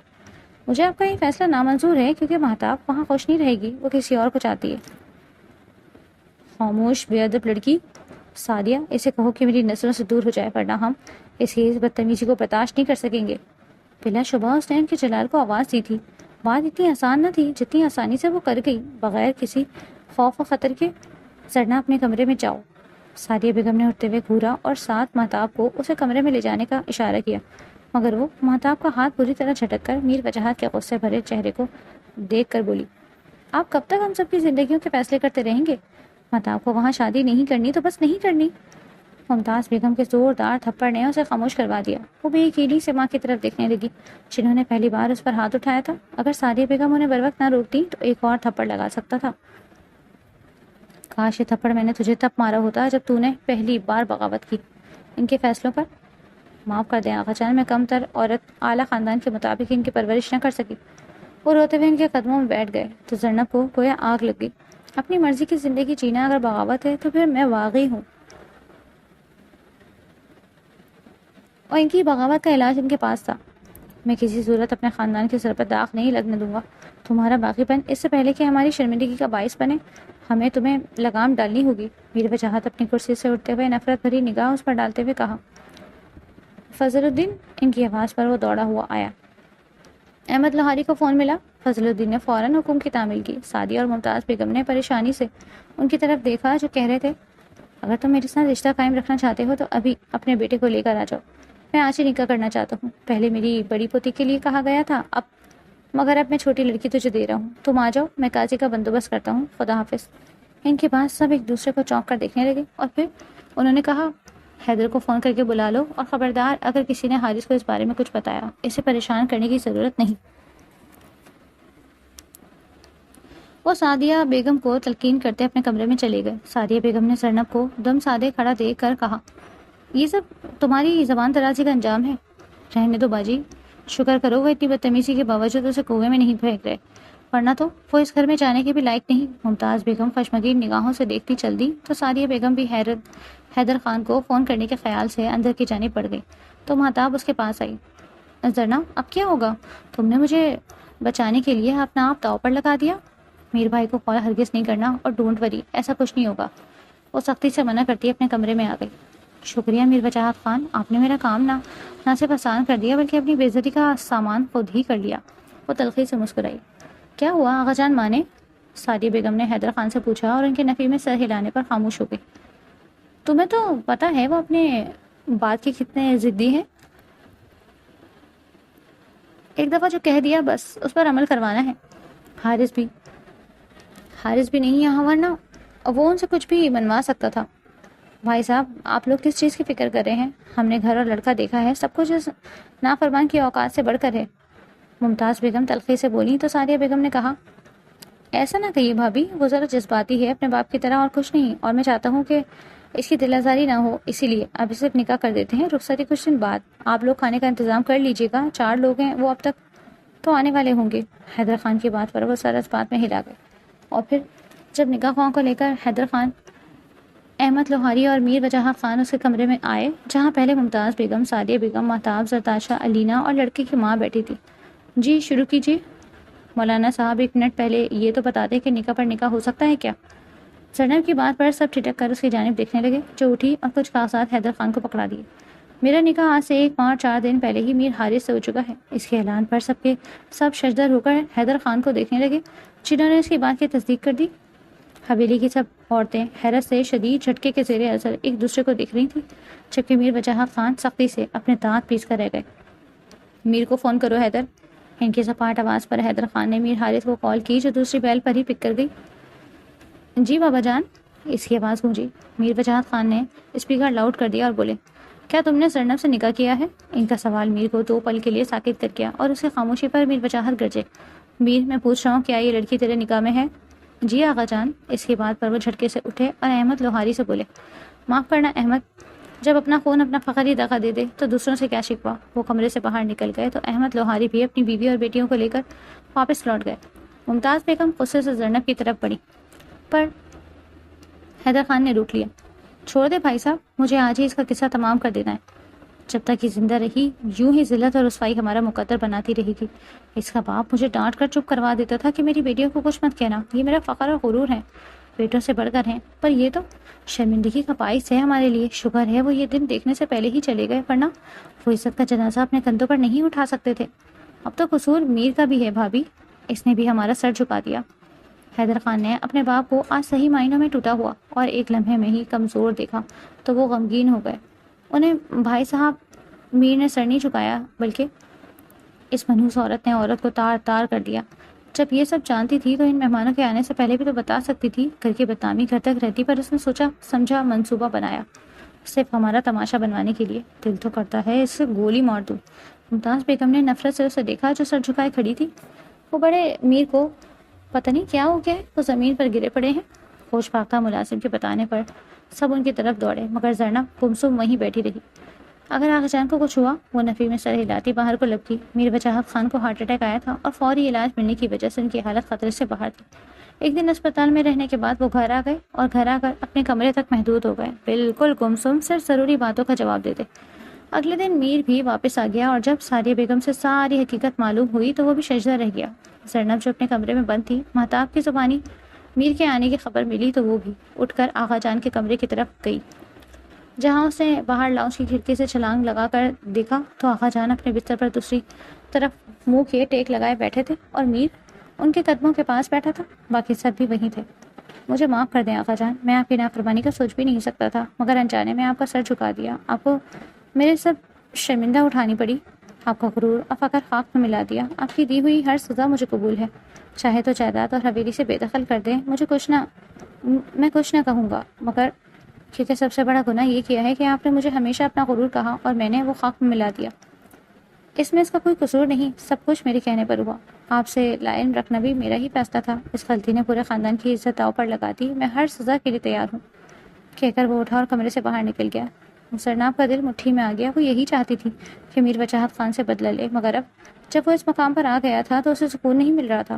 مجھے آپ کا یہ فیصلہ نامنظور ہے کیونکہ مہتاب وہاں خوش نہیں رہے گی، وہ کسی اور کو چاہتی ہے۔ خاموش بے ادب لڑکی، سعدیہ اسے کہو کہ میری نظروں سے دور ہو جائے، ورنہ ہم اس کی بدتمیزی کو برداشت نہیں کر سکیں گے۔ بلا شبہ اس نے ان کے جلال کو آواز دی تھی۔ بات اتنی آسان نہ تھی جتنی آسانی سے وہ کر گئی، بغیر کسی خوف و خطر کے۔ زرنا اپنے کمرے میں جاؤ۔ سعدیہ بیگم نے اٹھتے ہوئے گھورا اور ساتھ مہتاب کو اسے کمرے میں لے جانے کا اشارہ کیا، مگر وہ مہتاب کا ہاتھ بری طرح جھٹک کر میر وجاہت کے غصے بھرے چہرے کو دیکھ کر بولی، آپ کب تک ہم سب کی زندگیوں کے فیصلے کرتے رہیں گے؟ مہتاب کو وہاں شادی نہیں کرنی تو بس نہیں کرنی۔ ممتاز بیگم کے زوردار تھپڑ نے اسے خاموش کروا دیا۔ وہ بے یقینی سے ماں کی طرف دیکھنے لگی جنہوں نے پہلی بار اس پر ہاتھ اٹھایا تھا۔ اگر سعدیہ بیگم انہیں بروقت نہ روکتی تو ایک اور تھپڑ لگا سکتا تھا۔ کاش یہ تھپڑ میں نے تجھے تب مارا ہوتا جب تو نے پہلی بار بغاوت کی ان کے فیصلوں پر۔ معاف کر دیں آقا جان، میں کم تر عورت اعلیٰ خاندان کے مطابق ان کی پرورش نہ کر سکی۔ وہ روتے ہوئے ان کے قدموں میں بیٹھ گئے تو زینب کو گویا آگ لگ گئی۔ اپنی مرضی کی زندگی جینا اگر بغاوت ہے تو پھر میں واقعی ہوں، اور ان کی بغاوت کا علاج ان کے پاس تھا۔ میں کسی صورت اپنے خاندان کے سر پر داغ نہیں لگنے دوں گا۔ تمہارا باقی پن اس سے پہلے کہ ہماری شرمندگی کا باعث بنے، ہمیں تمہیں لگام ڈالنی ہوگی۔ میر وجاہت اپنی کرسی سے اٹھتے ہوئے نفرت بھری نگاہ اس پر ڈالتے ہوئے کہا، فضل الدین۔ ان کی آواز پر وہ دوڑا ہوا آیا۔ احمد لوہاری کو فون ملا۔ فضل الدین نے فوراً حکم کی تعمیل کی۔ سعدیہ اور ممتاز بیگم نے پریشانی سے ان کی طرف دیکھا جو کہہ رہے تھے، اگر تم میرے ساتھ رشتہ قائم رکھنا چاہتے ہو تو ابھی اپنے بیٹے کو لے کر آ جاؤ۔ میں آج ہی نکاح کرنا چاہتا ہوں۔ پہلے میری بڑی پوتی کے لیے کہا گیا تھا، مگر اب میں چھوٹی لڑکی تجھے دے رہا ہوں۔ تم آ جاؤ، میں قاضی کا بندوبست کرتا ہوں۔ خدا حافظ۔ ان کے بعد سب ایک دوسرے کو چونک کر دیکھنے لگے اور پھر انہوں نے کہا، حیدر کو فون کر کے بلا لو اور خبردار اگر کسی نے حارث کو اس بارے میں کچھ بتایا اسے پریشان کرنے کی ضرورت نہیں۔ وہ سعدیہ بیگم کو تلقین کرتے اپنے کمرے میں چلے گئے۔ سعدیہ بیگم نے زینب کو دم سادے کھڑا دیکھ کر کہا، یہ سب تمہاری زبان درازی کا انجام ہے۔ رہنے دو باجی، شکر کرو وہ اتنی بدتمیزی کے باوجود اسے کنویں میں نہیں پھینک رہے، ورنہ تو وہ اس گھر میں جانے کے بھی لائق نہیں۔ ممتاز بیگم خشمگین نگاہوں سے دیکھتی چل دی تو سعدیہ بیگم بھی حیدر خان کو فون کرنے کے خیال سے اندر کی جانب بڑھ گئی تو مہتاب اس کے پاس آئی۔ زرنا، اب کیا ہوگا؟ تم نے مجھے بچانے کے لیے اپنا آپ داؤ پر لگا دیا۔ میر بھائی کو کال ہرگز نہیں کرنا اور ڈونٹ وری، ایسا کچھ نہیں ہوگا۔ وہ سختی سے منع کرتی اپنے کمرے میں آ گئی۔ شکریہ میر وجاہت خان، آپ نے میرا کام نہ صرف آسان کر دیا بلکہ اپنی بے عزتی کا سامان خود ہی کر لیا۔ وہ تلخی سے مسکرائی۔ کیا ہوا آغا جان مانے؟ سعدیہ بیگم نے حیدر خان سے پوچھا اور ان کے نفی میں سر ہلانے پر خاموش ہو گئی۔ تمہیں تو پتہ ہے وہ اپنے بات کے کتنے ضدی ہیں۔ ایک دفعہ جو کہہ دیا بس اس پر عمل کروانا ہے۔ حارث بھی نہیں یہاں، ورنہ وہ ان سے کچھ بھی منوا سکتا تھا۔ بھائی صاحب، آپ لوگ کس چیز کی فکر کر رہے ہیں؟ ہم نے گھر اور لڑکا دیکھا ہے، سب کچھ اس نافرمان کی اوقات سے بڑھ کر ہے۔ ممتاز بیگم تلخی سے بولی تو سعدیہ بیگم نے کہا، ایسا نہ کہیے بھابھی، وہ ذرا جذباتی ہے اپنے باپ کی طرح اور کچھ نہیں، اور میں چاہتا ہوں کہ اس کی دل آزاری نہ ہو، اسی لیے اب صرف نکاح کر دیتے ہیں۔ رخصتی کچھ دن بعد، آپ لوگ کھانے کا انتظام کر لیجیے گا، 4 لوگ ہیں، وہ اب تک تو آنے والے ہوں گے۔ حیدر خان کی بات پر وہ سر اس بات میں ہلا گئے اور پھر جب نکاح خواہوں کو لے کر حیدر خان، احمد لوہاری اور میر وجاہت خان اس کے کمرے میں آئے جہاں پہلے ممتاز بیگم، سعدیہ بیگم، مہتاب، زرتاشا، علینا اور لڑکی کی ماں بیٹھی تھی۔ جی شروع کیجیے۔ مولانا صاحب، 1 منٹ پہلے یہ تو بتا دیں کہ نکاح پر نکاح ہو سکتا ہے کیا؟ زینب کی بات پر سب ٹھٹک کر اس کی جانب دیکھنے لگے جو اٹھی اور کچھ کاغذات حیدر خان کو پکڑا دیے۔ میرا نکاح آج سے 1 ماہ اور 4 دن پہلے ہی میر حارث سے ہو چکا ہے۔ اس کے اعلان پر سب ششدر ہو کر حیدر خان کو دیکھنے لگے جنہوں نے اس کی بات کی تصدیق کر دی۔ حویلی کی سب عورتیں حیرت سے شدید جھٹکے کے زیر اثر ایک دوسرے کو دیکھ رہی تھیں، جبکہ میر وجاہت خان سختی سے اپنے دانت پیس کر رہ گئے۔ میر کو فون کرو حیدر۔ ان کی سپاٹ آواز پر حیدر خان نے میر حارث کو کال کی جو دوسری بیل پر ہی پک کر گئی۔ جی بابا جان، اس کی آواز گونجی۔ میر وجاہت خان نے اسپیکر لاؤڈ کر دیا اور بولے، کیا تم نے زرنب سے نکاح کیا ہے؟ ان کا سوال میر کو 2 پل کے لیے ساکت کر گیا اور اس کی خاموشی پر میر وجاہت گرجے۔ میر، میں پوچھ رہا ہوں کیا یہ لڑکی تیرے نکاح میں ہے؟ جی آغا جان۔ اس کی بات پر وہ جھٹکے سے اٹھے اور احمد لوہاری سے بولے، معاف کرنا احمد، جب اپنا خون اپنا فخر ہی دغا دے دے تو دوسروں سے کیا شکوا۔ وہ کمرے سے باہر نکل گئے تو احمد لوہاری بھی اپنی بیوی اور بیٹیوں کو لے کر واپس لوٹ گئے۔ ممتاز بیگم غصے سے زرنب کی طرف بڑھی، پر حیدر خان نے روک لیا۔ چھوڑ دے بھائی صاحب، مجھے آج ہی اس کا قصہ تمام کر دینا ہے۔ جب تک یہ زندہ رہی یوں ہی ذلت اور رسوائی ہمارا مقدر بناتی رہے گی۔ اس کا باپ مجھے ڈانٹ کر چپ کروا دیتا تھا کہ میری بیٹیوں کو کچھ مت کہنا، یہ میرا فخر اور غرور ہے، بیٹوں سے بڑھ کر ہیں، پر یہ تو شرمندگی کا باعث ہے ہمارے لیے۔ شکر ہے وہ یہ دن دیکھنے سے پہلے ہی چلے گئے، ورنہ وہ عزت کا جنازہ اپنے کندھوں پر نہیں اٹھا سکتے تھے۔ اب تو قصور میر کا بھی ہے بھابھی، اس نے بھی ہمارا سر جھکا دیا۔ حیدر خان نے اپنے باپ کو آج صحیح معنوں میں ٹوٹا ہوا اور ایک لمحے میں ہی کمزور دیکھا تو وہ غمگین ہو گئے۔ انہیں بھائی صاحب، میر نے سر نہیں جھکایا، بلکہ اس منحوس عورت نے عورت کو تار تار کر دیا۔ جب یہ سب جانتی تھی تو ان مہمانوں کے آنے سے پہلے بھی تو بتا سکتی تھی۔ گھر کی بدنامی گھر تک رہتی، پر اس نے سوچا سمجھا منصوبہ بنایا صرف ہمارا تماشا بنوانے کے لیے۔ دل تو کرتا ہے اس سے گولی مار دوں۔ ممتاز بیگم نے نفرت سے اسے دیکھا جو سر جھکائے کھڑی تھی۔ وہ بڑے میر کو پتہ نہیں کیا ہو گیا ہے، وہ زمین پر گرے پڑے ہیں۔ ہوش بھاگتا ملازم کے بتانے پر سب ان کی طرف دوڑے، مگر زرنب گمسم وہیں بیٹھی رہی۔ اگر آغا جان کو کچھ ہوا، وہ نفی میں سر ہلاتی باہر کو لپکی۔ میر وجاہت خان کو ہارٹ اٹیک آیا تھا اور فوری علاج ملنے کی وجہ سے ان کی حالت خطرے سے باہر تھی۔ ایک دن اسپتال میں رہنے کے بعد وہ گھر آ گئے اور گھر آ کر اپنے کمرے تک محدود ہو گئے، بالکل گمسم، صرف ضروری باتوں کا جواب دیتے۔ اگلے دن میر بھی واپس آ گیا اور جب ساریہ بیگم سے ساری حقیقت معلوم ہوئی تو وہ بھی ششدر رہ گیا۔ زرنب جو اپنے کمرے میں بند تھی، مہتاب کی زبانی میر کے آنے کی خبر ملی تو وہ بھی اٹھ کر آغا جان کے کمرے کی طرف گئی۔ جہاں اس نے باہر لاؤنج کی کھڑکی سے چھلانگ لگا کر دیکھا تو آغا جان اپنے بستر پر دوسری طرف منہ کے ٹیک لگائے بیٹھے تھے اور میر ان کے قدموں کے پاس بیٹھا تھا۔ باقی سب بھی وہیں تھے۔ مجھے معاف کر دیں آغا جان، میں آپ کی نافرمانی کا سوچ بھی نہیں سکتا تھا، مگر انجانے میں آپ کا سر جھکا دیا، آپ کو میرے سب شرمندہ اٹھانی پڑی، آپ کا غرور اور فخر خاک میں ملا دیا۔ آپ کی دی ہوئی ہر سزا مجھے قبول ہے، چاہے تو جائیداد اور حویلی سے بے دخل کر دیں، میں کچھ نہ کہوں گا، مگر کیونکہ سب سے بڑا گناہ یہ کیا ہے کہ آپ نے مجھے ہمیشہ اپنا غرور کہا اور میں نے وہ خاک میں ملا دیا۔ اس میں اس کا کوئی قصور نہیں، سب کچھ میرے کہنے پر ہوا۔ آپ سے لا علم رکھنا بھی میرا ہی فیصلہ تھا۔ اس غلطی نے پورے خاندان کی عزت داؤ پر لگا دی، میں ہر سزا کے لیے تیار ہوں، کہہ کر وہ اٹھا اور کمرے سے باہر نکل گیا۔ زرنب کا دل مٹھی میں آ گیا۔ وہ یہی چاہتی تھی کہ میر وجاہت خان سے بدلہ لے، مگر اب جب وہ اس مقام پر آ گیا تھا تو اسے سکون نہیں مل رہا تھا۔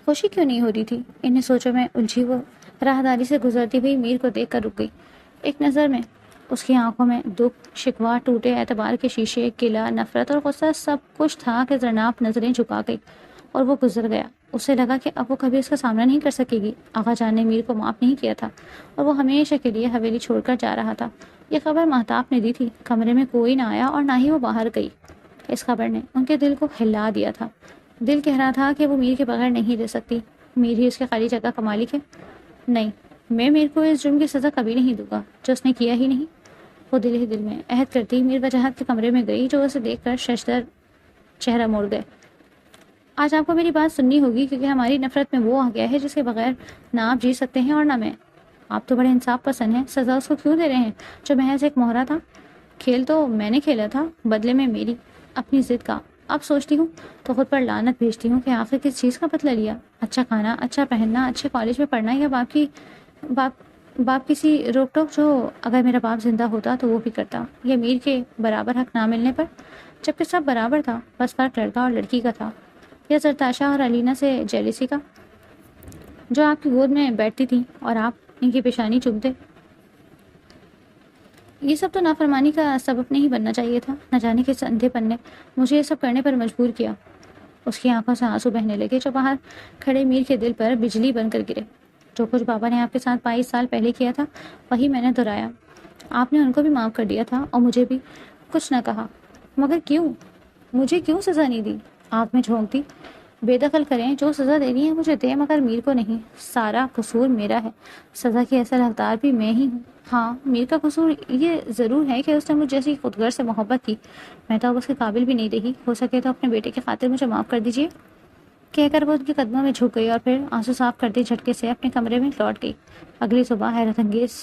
خوشی کیوں نہیں ہو رہی تھی؟ انہیں سوچوں میں الجھی وہ راہداری سے گزرتی ہوئی میر کو دیکھ کر رک گئی۔ ایک نظر میں اس کی آنکھوں میں دکھ، شکوہ، ٹوٹے اعتبار کے شیشے، قلعہ، نفرت اور غصہ سب کچھ تھا کہ زرنب نظریں جھکا گئی اور وہ گزر گیا۔ اسے لگا کہ اب وہ کبھی اس کا سامنا نہیں کر سکے گی۔ آغا جان نے میر کو معاف نہیں کیا تھا اور وہ ہمیشہ کے لیے حویلی چھوڑ کر جا رہا تھا۔ یہ خبر مہتاب نے دی تھی۔ کمرے میں کوئی نہ آیا اور نہ ہی وہ باہر گئی۔ اس خبر نے ان کے دل کو ہلا دیا تھا۔ دل کہہ رہا تھا کہ وہ میر کے بغیر نہیں رہ سکتی، میر ہی اس کے خالی جگہ کا مالک ہے۔ نہیں، میں میر کو اس جرم کی سزا کبھی نہیں دوں گا جو اس نے کیا ہی نہیں۔ وہ دل ہی دل میں عہد کرتی میر وجاہت کے کمرے میں گئی، جو اسے دیکھ کر ششدر چہرہ موڑ گئے۔ آج آپ کو میری بات سننی ہوگی، کیونکہ ہماری نفرت میں وہ آ گیا ہے جس کے بغیر نہ آپ جی سکتے ہیں اور نہ میں۔ آپ تو بڑے انصاف پسند ہیں، سزا اس کو کیوں دے رہے ہیں جو محض ایک مہرہ تھا؟ کھیل تو میں نے کھیلا تھا، بدلے میں میری اپنی ضد کا۔ اب سوچتی ہوں تو خود پر لعنت بھیجتی ہوں کہ آخر کس چیز کا بدلہ لیا؟ اچھا کھانا، اچھا پہننا، اچھے کالج میں پڑھنا، یا باپ کسی روک ٹوک جو اگر میرا باپ زندہ ہوتا تو وہ بھی کرتا، یا میر کے برابر حق نہ ملنے پر، جبکہ سب برابر تھا، بس فرق لڑکا اور لڑکی کا تھا، یا زرتاشا اور علینا سے جیلیسی کا، جو آپ کی گود میں بیٹھتی تھی اور آپ ان کی پیشانی چومتے۔ یہ سب تو نافرمانی کا سبب نہیں بننا چاہیے تھا۔ نہ جانے کس اندھے پن نے مجھے یہ سب کرنے پر مجبور کیا۔ اس کی آنکھوں سے آنسو بہنے لگے جو باہر کھڑے میر کے دل پر بجلی بن کر گرے۔ جو کچھ بابا نے آپ کے ساتھ 22 سال پہلے کیا تھا وہی میں نے دہرایا۔ آپ نے ان کو بھی معاف کر دیا تھا اور مجھے بھی کچھ نہ کہا، مگر کیوں؟ مجھے کیوں سزا نہیں دی؟ آنکھ میں جھونکتی بے دخل کریں، جو سزا دینی ہے مجھے دیں، مگر میر کو نہیں۔ سارا قصور میرا ہے، سزا کی اصل حقدار بھی میں ہی ہوں۔ ہاں، میر کا قصور یہ ضرور ہے کہ اس نے مجھ جیسی خودغرض سے محبت کی، میں تو اب اس کے قابل بھی نہیں رہی۔ ہو سکے تو اپنے بیٹے کی خاطر مجھے معاف کر دیجیے۔ کہہ کر وہ ان کے قدموں میں جھک گئی اور پھر آنسو صاف کرتے جھٹکے سے اپنے کمرے میں لوٹ گئی۔ اگلی صبح حیرت انگیز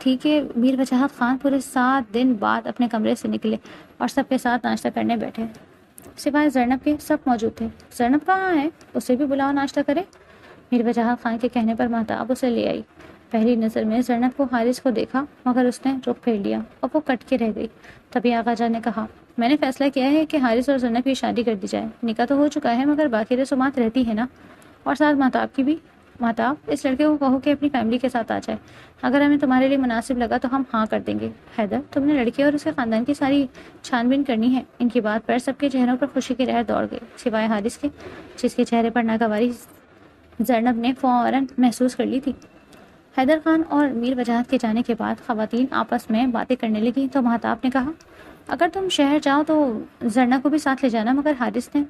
تھی کہ میر وجاہت خان پورے 7 دن بعد اپنے کمرے سے نکلے اور سب کے ساتھ ناشتہ کرنے بیٹھے۔ سوائے زینب کے سب موجود تھے۔ زینب کہاں ہے؟ اسے بھی بلاؤ، ناشتہ کرے۔ میر وجاہت خان کے کہنے پر مہتاب اسے لے آئی۔ پہلی نظر میں زینب کو حارث کو دیکھا، مگر اس نے رخ پھیر لیا اور وہ کٹ کے رہ گئی۔ تبھی آغا جان نے کہا، میں نے فیصلہ کیا ہے کہ حارث اور زینب کی شادی کر دی جائے۔ نکاح تو ہو چکا ہے، مگر باقی رسومات رہتی ہے نا، اور ساتھ مہتاب کی بھی۔ مہتاب، اس لڑکے کو کہو کہ اپنی فیملی کے ساتھ آ جائے، اگر ہمیں تمہارے لیے مناسب لگا تو ہم ہاں کر دیں گے۔ حیدر، تم نے لڑکے اور اس کے خاندان کی ساری چھان بین کرنی ہے۔ ان کی بات پر سب کے چہروں پر خوشی کی لہر دوڑ گئی، سوائے حارث کے، جس کے چہرے پر ناگواری زینب نے فوراً محسوس کر لی تھی۔ حیدر خان اور میر وجاہت کے جانے کے بعد خواتین آپس میں باتیں کرنے لگیں تو مہتاب نے کہا، اگر تم شہر جاؤ تو زرنا کو بھی ساتھ لے جانا، مگر حارث نے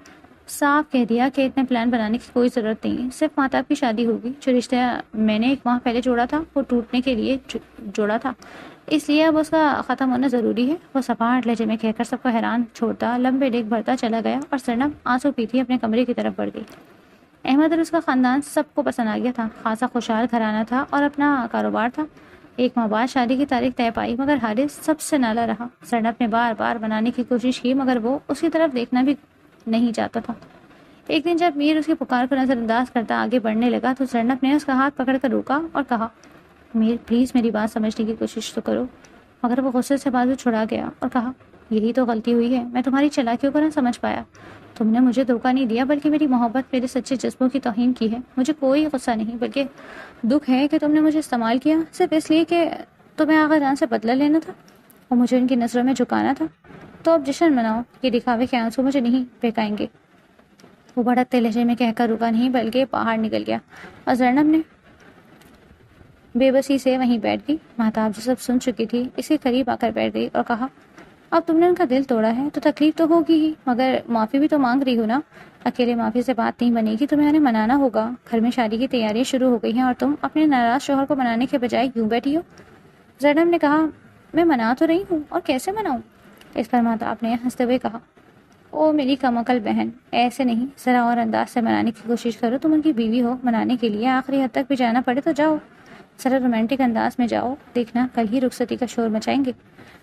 صاف کہہ دیا کہ اتنے پلان بنانے کی کوئی ضرورت نہیں ہے، صرف مہتاب کی شادی ہوگی۔ جو رشتہ میں نے 1 ماہ پہلے جوڑا تھا وہ ٹوٹنے کے لیے جوڑا تھا، اس لیے اب اس کا ختم ہونا ضروری ہے۔ وہ سپاٹ لہجے میں کہہ کر سب کو حیران چھوڑتا لمبے ڈیگ بھرتا چلا گیا اور زینب آنسو پیتی اپنے کمرے کی طرف بڑھ گئی۔ احمد اور اس کا خاندان سب کو پسند آ گیا تھا، خاصا خوشحال گھرانہ تھا اور اپنا کاروبار تھا۔ 1 ماہ بعد شادی کی تاریخ طے پائی، مگر حارث سب سے نالا رہا۔ زینب نے بار بار منانے کی کوشش کی، مگر وہ اس کی طرف دیکھنا بھی نہیں چاہتا تھا۔ ایک دن جب میر اس کی پکار کو نظر انداز کرتا آگے بڑھنے لگا تو زینب نے اس کا ہاتھ پکڑ کر روکا اور کہا، میر پلیز میری بات سمجھنے کی کوشش تو کرو۔ مگر وہ غصے سے بازو چھڑا گیا اور کہا، یہی تو غلطی ہوئی ہے، میں تمہاری چالاکیوں کو نہ سمجھ پایا۔ تم نے مجھے دھوکہ نہیں دیا، بلکہ میری محبت، میرے سچے جذبوں کی توہین کی ہے۔ مجھے کوئی غصہ نہیں، بلکہ دکھ ہے کہ تم نے مجھے استعمال کیا، صرف اس لیے کہ تمہیں آغا جان سے بدلہ لینا تھا اور مجھے ان کی نظروں میں جھکانا تھا۔ تو اب جشن مناؤ، یہ دکھاوے کے آنسو مجھے نہیں بہکائیں گے۔ وہ بھڑکتے لہجے میں کہہ کر رکا نہیں، بلکہ باہر نکل گیا اور زینب نے بے بسی سے وہیں بیٹھ گئی۔ مہتاب جو سب سن چکی تھی اس کے قریب آ کر بیٹھ گئی اور کہا، اب تم نے ان کا دل توڑا ہے تو تکلیف تو ہوگی ہی، مگر معافی بھی تو مانگ رہی ہو نا۔ اکیلے معافی سے بات نہیں بنے گی، تمہیں انہیں منانا ہوگا۔ گھر میں شادی کی تیاریاں شروع ہو گئی ہیں اور تم اپنے ناراض شوہر کو منانے کے بجائے یوں بیٹھی ہو۔ زینب نے کہا، میں منا تو رہی ہوں، اور کیسے مناؤں؟ اس پر مہتاب نے ہنستے ہوئے کہا، او میری کمعقل بہن، ایسے نہیں، ذرا اور انداز سے منانے کی کوشش کرو۔ تم ان کی بیوی ہو، منانے کے لیے آخری حد تک بھی جانا پڑے تو جاؤ، ذرا رومانٹک انداز میں جاؤ، دیکھنا کل ہی رخصتی کا شور مچائیں گے۔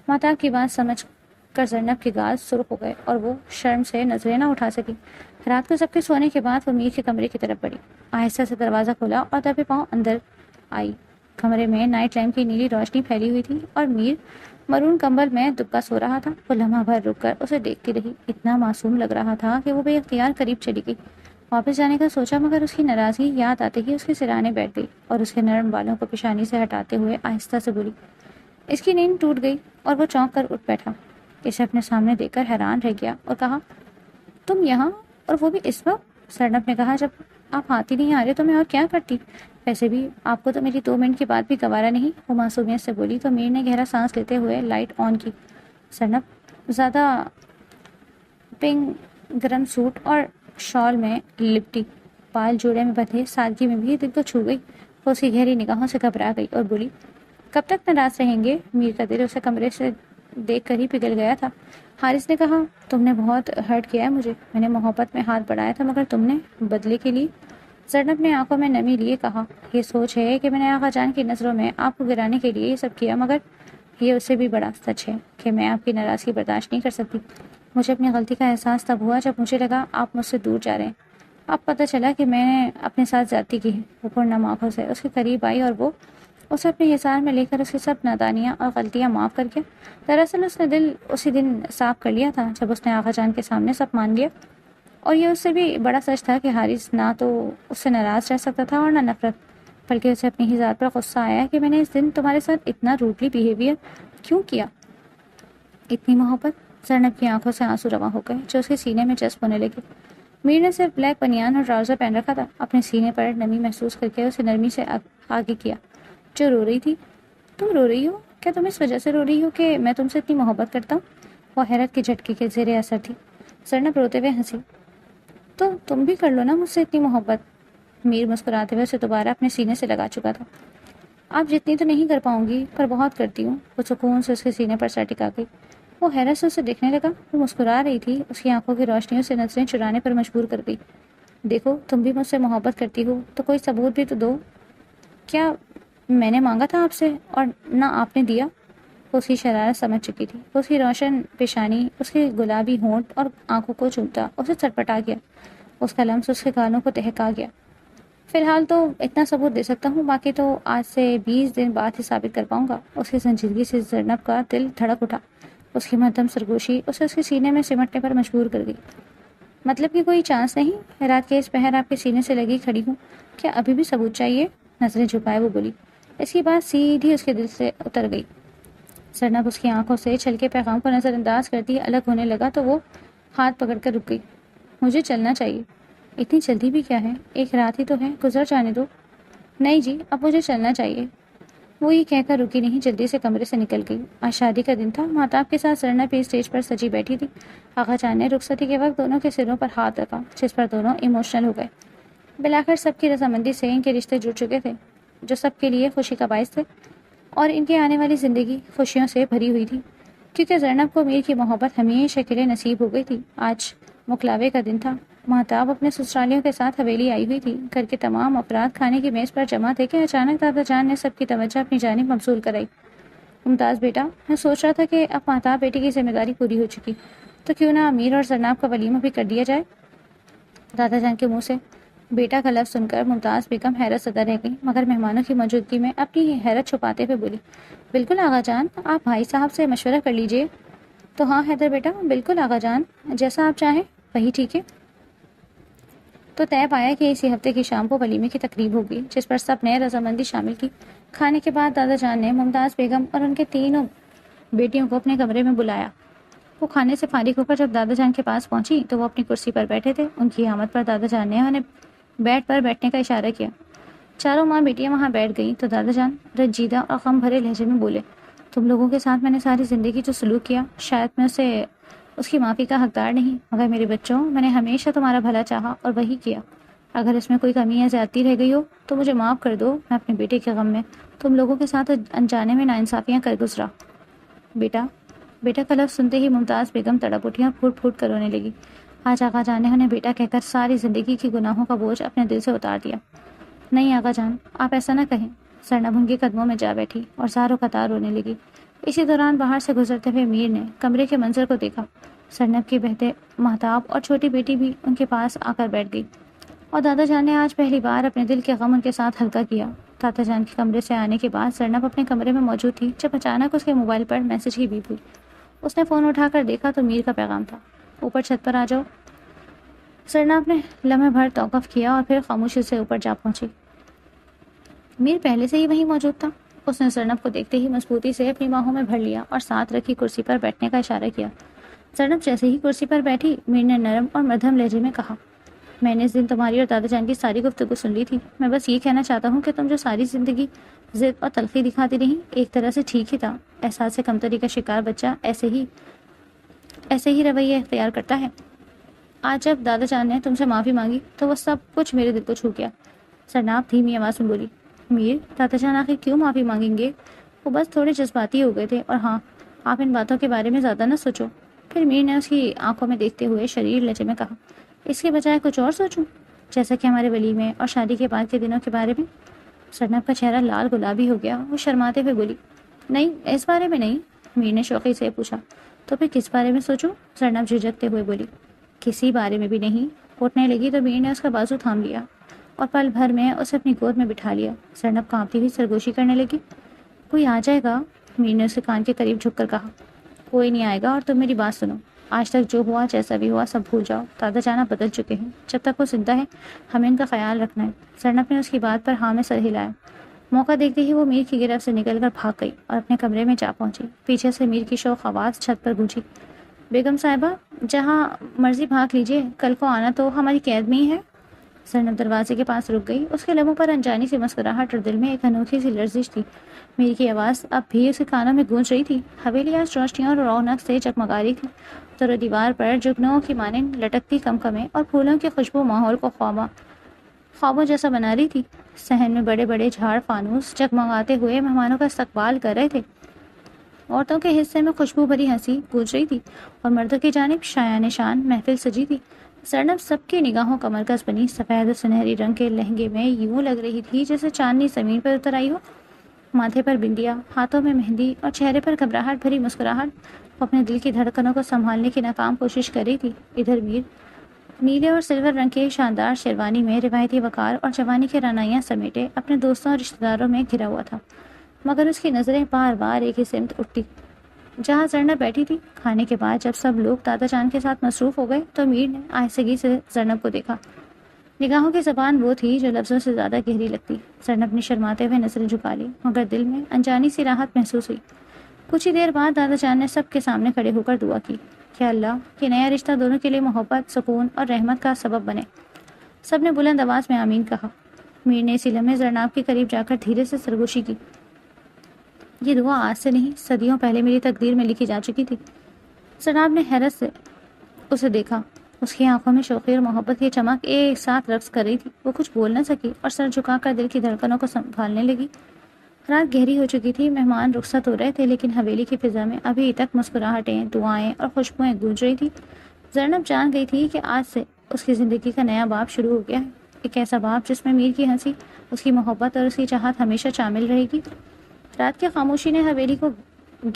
مہتاب کی بات سمجھ کر زینب کے گال سرخ ہو گئے اور وہ شرم سے نظریں نہ اٹھا سکی۔ رات کو سب کے سونے کے بعد وہ میر کے کمرے کی طرف بڑھی، آہستہ سے دروازہ کھولا اور دبے پاؤں اندر آئی۔ کمرے میں نائٹ لیمپ کی نیلی روشنی پھیلی ہوئی تھی اور میر مرون کمبل میں دبکا سو رہا تھا۔ وہ لمحہ بھر رک کر اسے دیکھتی رہی، اتنا معصوم لگ رہا تھا کہ وہ بے اختیار قریب چلی گئی۔ واپس جانے کا سوچا، مگر اس کی ناراضگی یاد آتے ہی اس کے سرانے بیٹھ گئی اور اس کے نرم بالوں کو پیشانی سے ہٹاتے ہوئے آہستہ سے بولی۔ اس کی نیند ٹوٹ گئی اور وہ چونک کر اٹھ بیٹھا، اسے اپنے سامنے دیکھ کر حیران رہ گیا اور کہا، تم یہاں، اور وہ بھی اس وقت؟ زینب نے کہا، جب آپ ہاتھ ہی نہیں آ رہے تو میں اور کیا کرتی؟ ویسے بھی آپ کو تو میری 2 منٹ کی بات بھی گوارا نہیں، وہ معصومیت سے بولی تو میر نے گہرا سانس لیتے ہوئے لائٹ آن کی۔ زینب زیادہ پنک گرم سوٹ اور شال میں لپٹی، بال جوڑے میں بندھے، سادگی میں بھی دل کو چھو گئی۔ وہ اس کی گہری نگاہوں سے گھبرا گئی اور بولی، کب تک ناراض رہیں گے؟ میر کا دل اسے کمرے سے دیکھ کر ہی پگھل گیا تھا۔ حارث نے کہا، تم نے بہت ہرٹ کیا ہے مجھے، میں نے محبت میں ہاتھ بڑھایا تھا، مگر تم نے بدلے کے لیے۔ زینب نے آنکھوں میں نمی لیے کہا، یہ سوچ ہے کہ میں نے آغا جان کی نظروں میں آپ کو گرانے کے لیے یہ سب کیا، مگر یہ اس سے بھی بڑا سچ ہے کہ میں آپ کی ناراضگی برداشت نہیں کر سکتی۔ مجھے اپنی غلطی کا احساس تب ہوا جب مجھے لگا آپ مجھ سے دور جا رہے ہیں۔ اب پتہ چلا کہ میں نے اپنے ساتھ زیادتی کی ہے۔ وہ پرنم آنکھوں سے اس کے قریب آئی اور وہ اسے اپنے حصار میں لے کر اس کی سب نادانیاں اور غلطیاں معاف کر کے، دراصل اس نے دل اسی دن صاف کر لیا تھا جب اس نے آغا جان کے سامنے سب مان لیا۔ اور یہ اس سے بھی بڑا سچ تھا کہ حارث نہ تو اس سے ناراض رہ سکتا تھا اور نہ نفرت، بلکہ اسے اپنی ہی ذات پر غصہ آیا کہ میں نے اس دن تمہارے ساتھ اتنا روڈلی بیہیویئر کیوں کیا۔ اتنی محبت؟ زینب کی آنکھوں سے آنسو رواں ہو گئے جو اس کے سینے میں جذب ہونے لگے۔ میر نے صرف بلیک بنیان اور ٹراؤزر پہن رکھا تھا، اپنے سینے پر نمی محسوس کر کے اسے نرمی سے آگے کیا۔ جو رو رہی تھی؟ تم رو رہی ہو؟ کیا تم اس وجہ سے رو رہی ہو کہ میں تم سے اتنی محبت کرتا ہوں؟ وہ حیرت کے جھٹکے کے زیر اثر تھی۔ زینب روتے ہوئے ہنسی، تو تم بھی کر لو نا مجھ سے اتنی محبت۔ میر مسکراتے ہوئے اسے دوبارہ اپنے سینے سے لگا چکا تھا۔ آپ جتنی تو نہیں کر پاؤں گی پر بہت کرتی ہوں۔ وہ سکون سے اس کے سینے پر سر ٹکا گئی۔ وہ حیرت سے اسے دیکھنے لگا۔ وہ مسکرا رہی تھی، اس کی آنکھوں کی روشنیوں سے نظریں چرانے پر مجبور کر گئی۔ دیکھو تم بھی مجھ سے محبت کرتی ہو تو کوئی ثبوت بھی تو دو۔ کیا میں نے مانگا تھا آپ سے اور نہ آپ نے دیا؟ وہ اس کی شرارت سمجھ چکی تھی۔ اس کی روشن پیشانی، اس کے گلابی ہونٹ اور آنکھوں کو چومتا اسے چٹپٹا گیا۔ اس کا لمس اس کے گالوں کو دہکا گیا۔ فی الحال تو اتنا ثبوت دے سکتا ہوں، باقی تو آج سے 20 دن بعد ہی ثابت کر پاؤں گا۔ اس کی سنجیدگی سے زینب کا دل دھڑک اٹھا۔ اس کی مدھم سرگوشی اسے اس کے سینے میں سمٹنے پر مجبور کر گئی۔ مطلب کہ کوئی چانس نہیں؟ رات کے اس پہر آپ کے سینے سے لگی کھڑی ہوں، کیا ابھی بھی ثبوت چاہیے؟ نظریں جھکائے وہ بولی۔ اس کی بات سیدھی اس کے دل سے اتر گئی۔ زینب اس کی آنکھوں سے چھلکے پیغام کو نظر انداز کرتی الگ ہونے لگا تو وہ ہاتھ پکڑ کر رک گئی۔ مجھے چلنا چاہیے۔ اتنی جلدی بھی کیا ہے؟ ایک رات ہی تو ہے، گزر جانے دو۔ نہیں جی، اب مجھے چلنا چاہیے۔ وہ یہ کہہ کر رکی نہیں، جلدی سے کمرے سے نکل گئی۔ آج شادی کا دن تھا۔ مہتاب کے ساتھ زینب بھی اسٹیج پر سجی بیٹھی تھی۔ آغا جان نے رخصتی کے وقت دونوں کے سروں پر ہاتھ رکھا، جس پر دونوں ایموشنل ہو گئے۔ بالآخر سب کی رضامندی سے ان کے رشتے جڑ چکے تھے، جو سب کے لیے خوشی کا باعث تھے، اور ان کی آنے والی زندگی خوشیوں سے بھری ہوئی تھی، کیونکہ زینب کو میر کی محبت ہمیشہ کے لیے نصیب ہو گئی تھی۔ آج مکلاوے کا دن تھا۔ مہتاب اپنے سسرالیوں کے ساتھ حویلی آئی ہوئی تھی۔ گھر کے تمام افراد کھانے کی میز پر جمع تھے کہ اچانک دادا جان نے سب کی توجہ اپنی جانب مبذول کرائی۔ ممتاز بیٹا، میں سوچ رہا تھا کہ اب مہتاب بیٹی کی ذمہ داری پوری ہو چکی، تو کیوں نہ امیر اور زینب کا ولیمہ بھی کر دیا جائے؟ دادا جان کے منہ سے بیٹا کا لفظ سن کر ممتاز بیگم حیرت زدہ رہ گئی، مگر مہمانوں کی موجودگی میں اپنی حیرت چھپاتے ہوئے بولی، بالکل آغا جان، آپ بھائی صاحب سے مشورہ کر لیجئے۔ تو ہاں حیدر بیٹا، بالکل آغا جان، جیسا آپ چاہیں وہی ٹھیک ہے۔ تو طے پایا کہ اسی ہفتے کی شام کو ولیمے کی تقریب ہوگی، جس پر سب نے رضامندی شامل کی۔ کھانے کے بعد دادا جان نے ممتاز بیگم اور ان کے تینوں بیٹیوں کو اپنے کمرے میں بلایا۔ وہ کھانے سے فارغ ہو کر جب دادا جان کے پاس پہنچی تو وہ اپنی کرسی پر بیٹھے تھے۔ ان کی آمد پر دادا جان نے انہیں بیڈ پر بیٹھنے کا اشارہ کیا۔ چاروں ماں بیٹیاں وہاں بیٹھ گئیں تو دادا جان رنجیدہ اور غم بھرے لہجے میں بولے، تم لوگوں کے ساتھ میں نے ساری زندگی جو سلوک کیا، شاید میں اس کی معافی کا حقدار نہیں، مگر میرے بچوں، میں نے ہمیشہ تمہارا بھلا چاہا اور وہی کیا۔ اگر اس میں کوئی کمی یا زیادتی رہ گئی ہو تو مجھے معاف کر دو۔ میں اپنے بیٹے کے غم میں تم لوگوں کے ساتھ انجانے میں ناانصافیاں کر گزرا۔ بیٹا کا لفظ سنتے ہی ممتاز بیگم تڑپ اٹھی اور پھوٹ پھوٹ کر رونے لگی۔ آج آغا جان نے انہیں بیٹا کہہ کر ساری زندگی کی گناہوں کا بوجھ اپنے دل سے اتار دیا۔ نہیں آغا جان، آپ ایسا نہ کہیں۔ زینب ان کے قدموں میں جا بیٹھی اور زاروں قطار رونے لگی۔ اسی دوران باہر سے گزرتے ہوئے میر نے کمرے کے منظر کو دیکھا۔ زینب کی بہتیں مہتاب اور چھوٹی بیٹی بھی ان کے پاس آ کر بیٹھ گئی، اور دادا جان نے آج پہلی بار اپنے دل کے غم ان کے ساتھ ہلکا کیا۔ دادا جان کے کمرے سے آنے کے بعد زینب اپنے کمرے میں موجود تھی جب اچانک اس کے موبائل پر میسج کی بیپ ہوئی۔ اس نے فون اٹھا کر دیکھا تو میر کا پیغام تھا، اوپر چھت پر آ جاؤ۔ زینب نے لمحے بھر توقف کیا اور پھر خاموشی سے اوپر جا پہنچی۔ میر پہلے سے ہی وہیں موجود تھا۔ اس نے زینب کو دیکھتے ہی مضبوطی سے اپنی باہوں میں بھر لیا اور ساتھ رکھی کرسی پر بیٹھنے کا اشارہ کیا۔ زینب جیسے ہی کرسی پر بیٹھی، میر نے نرم اور مدھم لہجے میں کہا، میں نے اس دن تمہاری اور دادا جان کی ساری گفتگو سن لی تھی۔ میں بس یہ کہنا چاہتا ہوں کہ تم جو ساری زندگی ضد اور تلخی دکھاتی رہی، ایک طرح سے ٹھیک ہی تھا۔ احساس کمتری کا شکار بچہ ایسے ہی رویہ اختیار کرتا ہے۔ آج جب دادا جان نے تم سے معافی مانگی تو وہ سب کچھ میرے دل کو چھو گیا۔ زینب دھیمی آواز میں بولی، میر، دادا جان آخر کیوں معافی مانگیں گے؟ وہ بس تھوڑے جذباتی ہو گئے تھے، اور ہاں، آپ ان باتوں کے بارے میں زیادہ نہ سوچو۔ پھر میر نے اس کی آنکھوں میں دیکھتے ہوئے شریر لہجے میں کہا، اس کے بجائے کچھ اور سوچوں، جیسا کہ ہمارے ولیمے اور شادی کے بعد کے دنوں کے بارے میں؟ زینب کا چہرہ لال گلابی ہو گیا۔ وہ شرماتے ہوئے بولی، نہیں، اس بارے میں نہیں۔ میر نے شوقی سے پوچھا، تو پھر کس بارے میں سوچوں؟ زینب جھجکتے ہوئے بولی، کسی بارے میں بھی نہیں۔ اٹھنے لگی تو میر نے اس کا بازو تھام لیا اور پل بھر میں اسے اپنی گود میں بٹھا لیا۔ زینب کانپتی ہوئی سرگوشی کرنے لگی۔ کوئی آ جائے گا؟ میر نے اسے کان کے قریب جھک کر کہا، کوئی نہیں آئے گا، اور تم میری بات سنو، آج تک جو ہوا جیسا بھی ہوا سب بھول جاؤ۔ دادا جانا بدل چکے ہیں، جب تک وہ زندہ ہے ہمیں ان کا خیال رکھنا ہے۔ زینب نے اس کی بات پر ہاں میں سر ہلایا۔ موقع دیکھتے ہی وہ میر کی گرفت سے نکل کر بھاگ گئی اور اپنے کمرے میں جا پہنچی۔ پیچھے سے میر کی شوق آواز چھت پر گونجی، بیگم صاحبہ، جہاں مرضی بھاگ لیجیے، کل کو آنا تو ہماری قید میں ہی ہے۔ زینب دروازے کے پاس رک گئی۔ اس کے لبوں پر انجانی سی مسکراہٹ اور دل میں ایک انوکھی سی لرزش تھی۔ میر کی آواز اب بھی اس کے کانوں میں گونج رہی تھی۔ حویلی آج روشنیوں اور رونق سے جگمگا رہی تھی، در و دیوار پر جگنوں کی مانند لٹکتی کمکمیں اور پھولوں کی خوشبو ماحول کو خوابوں جیسا بنا رہی تھی۔ صحن میں بڑے بڑے جھاڑ فانوس جگمگاتے ہوئے مہمانوں کا استقبال کر رہے تھے۔ عورتوں کے حصے میں خوشبو بھری ہنسی گونج رہی تھی اور مردوں کی جانب شایان شان محفل سجی تھی۔ زینب سب کی نگاہوں کا مرکز بنی سفید و سنہری رنگ کے لہنگے میں یوں لگ رہی تھی جیسے چاندنی زمین پر اتر آئی ہو۔ ماتھے پر بندیا، ہاتھوں میں مہندی اور چہرے پر گھبراہٹ بھری مسکراہٹ، وہ اپنے دل کی دھڑکنوں کو سنبھالنے کی ناکام کوشش کر رہی تھی۔ ادھر میر نیلے اور سلور رنگ کے شاندار شیروانی میں روایتی وقار اور جوانی کے رعنائیاں سمیٹے اپنے دوستوں اور رشتہ داروں میں گھرا ہوا تھا، مگر اس کی نظریں بار بار ایک ہی سمت اٹھتی جہاں زینب بیٹھی تھی۔ کھانے کے بعد جب سب لوگ دادا جان کے ساتھ مصروف ہو گئے تو میر نے آہستگی سے زینب کو دیکھا۔ نگاہوں کی زبان وہ تھی جو لفظوں سے زیادہ گہری لگتی۔ زینب نے شرماتے ہوئے نظریں جھکا لی، مگر دل میں انجانی سی راحت محسوس ہوئی۔ کچھ ہی دیر بعد دادا جان نے سب کے سامنے کھڑے ہو کر دعا کی کہ اللہ یہ نیا رشتہ دونوں کے لیے محبت، سکون اور رحمت کا سبب بنے۔ سب نے بلند آواز میں آمین کہا۔ میر نے اسی لمحے زینب کے قریب جا کر دھیرے سے سرگوشی کی۔ یہ دعا آج سے نہیں، صدیوں پہلے میری تقدیر میں لکھی جا چکی تھی۔ زینب نے حیرت سے اسے دیکھا۔ اس کی آنکھوں میں شوقی اور محبت کی چمک ایک ساتھ رقص کر رہی تھی۔ وہ کچھ بول نہ سکی اور سر جھکا کر دل کی دھڑکنوں کو سنبھالنے لگی۔ رات گہری ہو چکی تھی، مہمان رخصت ہو رہے تھے، لیکن حویلی کی فضا میں ابھی تک مسکراہٹیں، دعائیں اور خوشبوئیں گونج رہی تھی۔ زینب جان گئی تھی کہ آج سے اس کی زندگی کا نیا باب شروع ہو گیا ہے، ایک ایسا باب جس میں میر کی ہنسی، اس کی محبت اور اس کی چاہت ہمیشہ شامل رہے گی۔ رات کی خاموشی نے حویلی کو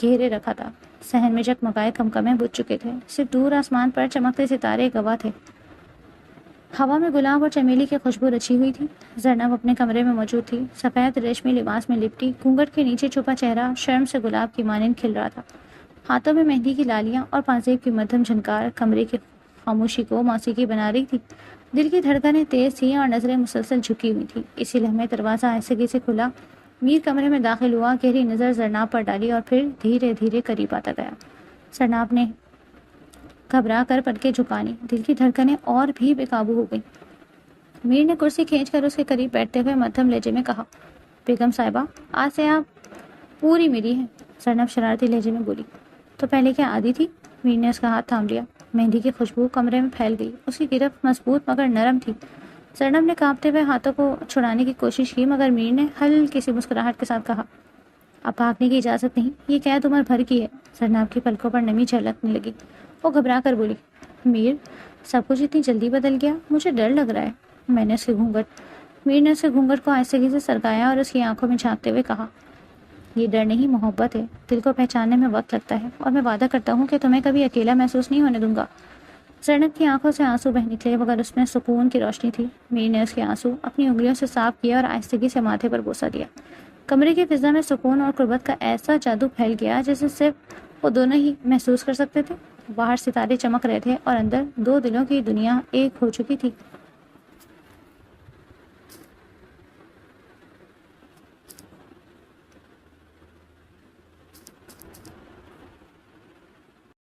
گھیرے رکھا تھا۔ صحن میں جگمگائے کمکمیں بجھ چکے تھے، صرف دور آسمان پر چمکتے ستارے گواہ تھے۔ ہوا میں گلاب اور چمیلی کی خوشبو رچی ہوئی تھی۔ زینب اپنے کمرے میں موجود تھی، سفید ریشمی لباس میں لپٹی، گھونگھٹ کے نیچے چھپا چہرہ شرم سے گلاب کی مانند کھل رہا تھا۔ ہاتھوں میں مہندی کی لالیاں اور پانزیب کی مدھم جھنکار کمرے کی خاموشی کو موسیقی بنا رہی تھی۔ دل کی دھڑکنیں تیز تھیں اور نظریں مسلسل جھکی ہوئی تھیں۔ اسی لمحے دروازہ آہستگی سے کھلا، میر کمرے میں داخل ہوا، گہری نظر زینب پر ڈالی اور پھر دھیرے دھیرے قریب آتا گیا۔ زینب نے گھبرا کر پلکیں جھکا لیں، دل کی دھڑکنیں اور بھی بے قابو ہو گئیں۔ میر نے کرسی کھینچ کر اس کے قریب بیٹھتے ہوئے مدھم لہجے میں کہا، بیگم صاحبہ آج سے آپ پوری میری ہیں۔ زینب شرارتی لہجے میں بولی، تو پہلے کیا عادی تھی؟ میر نے اس کا ہاتھ تھام لیا۔ مہندی کی خوشبو کمرے میں پھیل گئی، اس کی گرفت مضبوط مگر نرم تھی۔ زینب نے کانپتے ہوئے ہاتھوں کو چھڑانے کی کوشش کی، مگر میر نے ہلکی سی مسکراہٹ کے ساتھ کہا، اب بھاگنے کی اجازت نہیں، یہ قید عمر بھر کی ہے۔ زینب کی پلکوں پر نمی جھلکنے لگی، وہ گھبرا کر بولی، میر سب کچھ اتنی جلدی بدل گیا، مجھے ڈر لگ رہا ہے۔ میر نے اس کے گھونگھٹ کو آہستگی سے سرکایا اور اس کی آنکھوں میں جھانکتے ہوئے کہا، یہ ڈر نہیں محبت ہے، دل کو پہچاننے میں وقت لگتا ہے، اور میں وعدہ کرتا ہوں کہ تمہیں کبھی اکیلا محسوس نہیں ہونے دوں گا۔ زینب کی آنکھوں سے آنسو بہ نکلے، مگر اس میں سکون کی روشنی تھی۔ میر نے اس کے آنسو اپنی انگلیوں سے صاف کیا اور آہستگی سے ماتھے پر بوسہ دیا۔ کمرے کی فضا میں سکون اور قربت کا ایسا جادو پھیل گیا جیسے صرف وہ دونوں ہی محسوس کر سکتے تھے۔ باہر ستارے چمک رہے تھے اور اندر دو دلوں کی دنیا ایک ہو چکی تھی۔